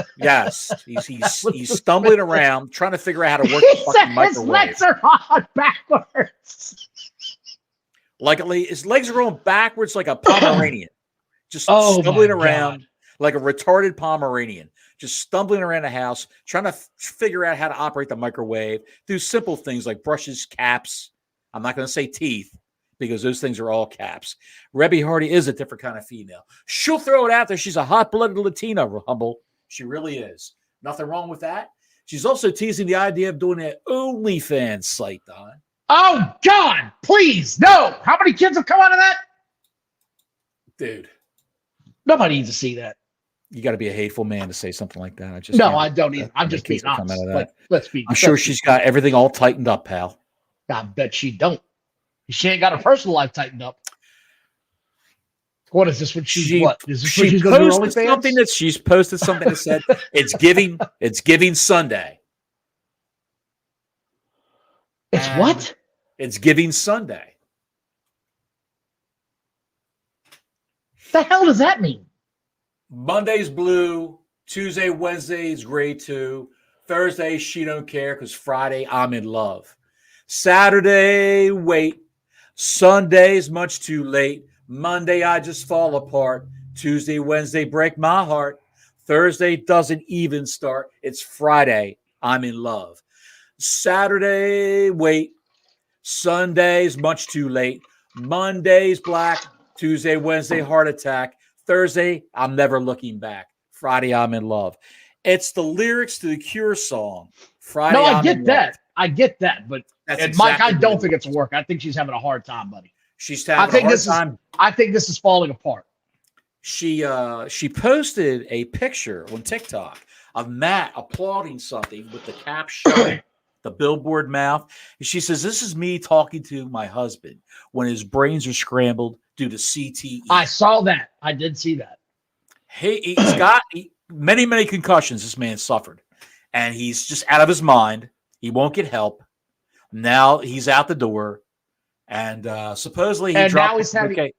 Speaker 2: He's stumbling around trying to figure out how to work the fucking microwave.
Speaker 1: His legs are on backwards.
Speaker 2: Like his legs are going backwards like a Pomeranian. Just stumbling around like a retarded Pomeranian. Just stumbling around the house, trying to figure out how to operate the microwave, do simple things like brushes, caps. I'm not going to say teeth because those things are all caps. Rebby Hardy is a different kind of female. She'll throw it out there. She's a hot-blooded Latina, Humble. She really is. Nothing wrong with that. She's also teasing the idea of doing an OnlyFans site, Don.
Speaker 1: Oh, God, please, no. How many kids have come out of that?
Speaker 2: Dude.
Speaker 1: Nobody needs to see that.
Speaker 2: You got to be a hateful man to say something like that.
Speaker 1: I don't either. I'm just being honest.
Speaker 2: I'm sure she's got everything all tightened up, pal.
Speaker 1: I bet she don't. She ain't got her personal life tightened up. What is this? What is this?
Speaker 2: She's posted something that she's posted something that said it's giving Sunday.
Speaker 1: It's what?
Speaker 2: It's giving Sunday.
Speaker 1: The hell does that mean?
Speaker 2: Monday's blue, Tuesday, Wednesday's gray too. Thursday, she don't care because Friday, I'm in love. Saturday, wait. Sunday's much too late. Monday, I just fall apart. Tuesday, Wednesday, break my heart. Thursday doesn't even start. It's Friday, I'm in love. Saturday, wait. Sunday's much too late. Monday's black. Tuesday, Wednesday, heart attack. Thursday, I'm never looking back. Friday, I'm in love. It's the lyrics to the Cure song. Friday,
Speaker 1: I get that. I get that. But Mike, I don't think it's work. I think she's having a hard time, buddy.
Speaker 2: She's having a hard time.
Speaker 1: I think this is falling apart.
Speaker 2: She posted a picture on TikTok of Matt applauding something with the cap shut, the billboard mouth. And she says, this is me talking to my husband when his brains are scrambled due to CTE.
Speaker 1: I saw that. I did see that.
Speaker 2: He's got many, many concussions this man suffered. And he's just out of his mind. He won't get help. Now he's out the door. And supposedly he dropped. Now he's having,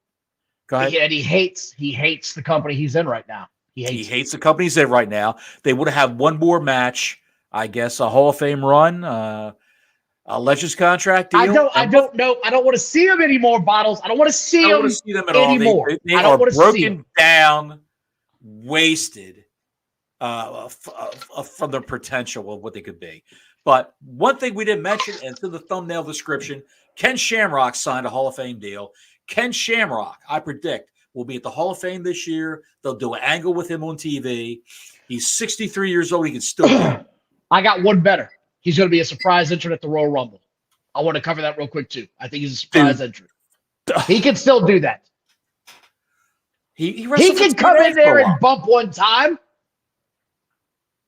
Speaker 2: go ahead.
Speaker 1: And he hates the company he's in right now.
Speaker 2: He hates the company he's in right now. They would have one more match, I guess, a Hall of Fame run. a Legends contract deal.
Speaker 1: I don't know. I don't want to see him anymore, Bottles. I don't want to see
Speaker 2: I don't
Speaker 1: him
Speaker 2: want to see them at all.
Speaker 1: anymore.
Speaker 2: They
Speaker 1: I don't
Speaker 2: are
Speaker 1: want to see
Speaker 2: broken
Speaker 1: him.
Speaker 2: down, wasted from their potential of what they could be. But one thing we didn't mention, and to the thumbnail description, Ken Shamrock signed a Hall of Fame deal. Ken Shamrock, I predict, will be at the Hall of Fame this year. They'll do an angle with him on TV. He's 63 years old. He can still do it.
Speaker 1: I got one better. He's going to be a surprise entrant at the Royal Rumble. I want to cover that real quick, too. I think he's a surprise entrant. He can still do that.
Speaker 2: He
Speaker 1: can come in there and bump one time.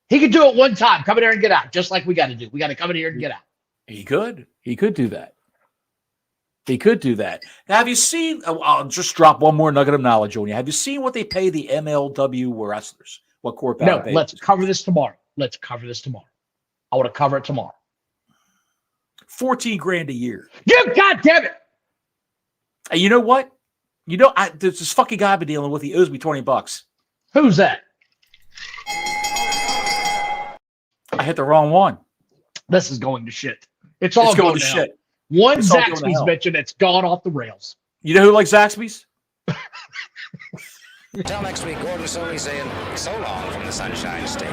Speaker 1: He could do it one time. Come in there and get out, just like we got to do. We got to come in here and get out.
Speaker 2: He could. He could do that. He could do that. Now, have you seen? I'll just drop one more nugget of knowledge on you. Have you seen what they pay the MLW wrestlers? What Court Battle pays?
Speaker 1: Let's cover this tomorrow. I want to cover it tomorrow.
Speaker 2: $14,000 a year.
Speaker 1: You goddamn it!
Speaker 2: And you know what? There's this fucking guy I've been dealing with. He owes me $20.
Speaker 1: Who's that?
Speaker 2: I hit the wrong one.
Speaker 1: This is going to shit. It's all going to shit. One Zaxby's mentioned, it's gone off the rails.
Speaker 2: You know who likes Zaxby's?
Speaker 3: Until next week, Gordon Soley saying so long from the Sunshine State.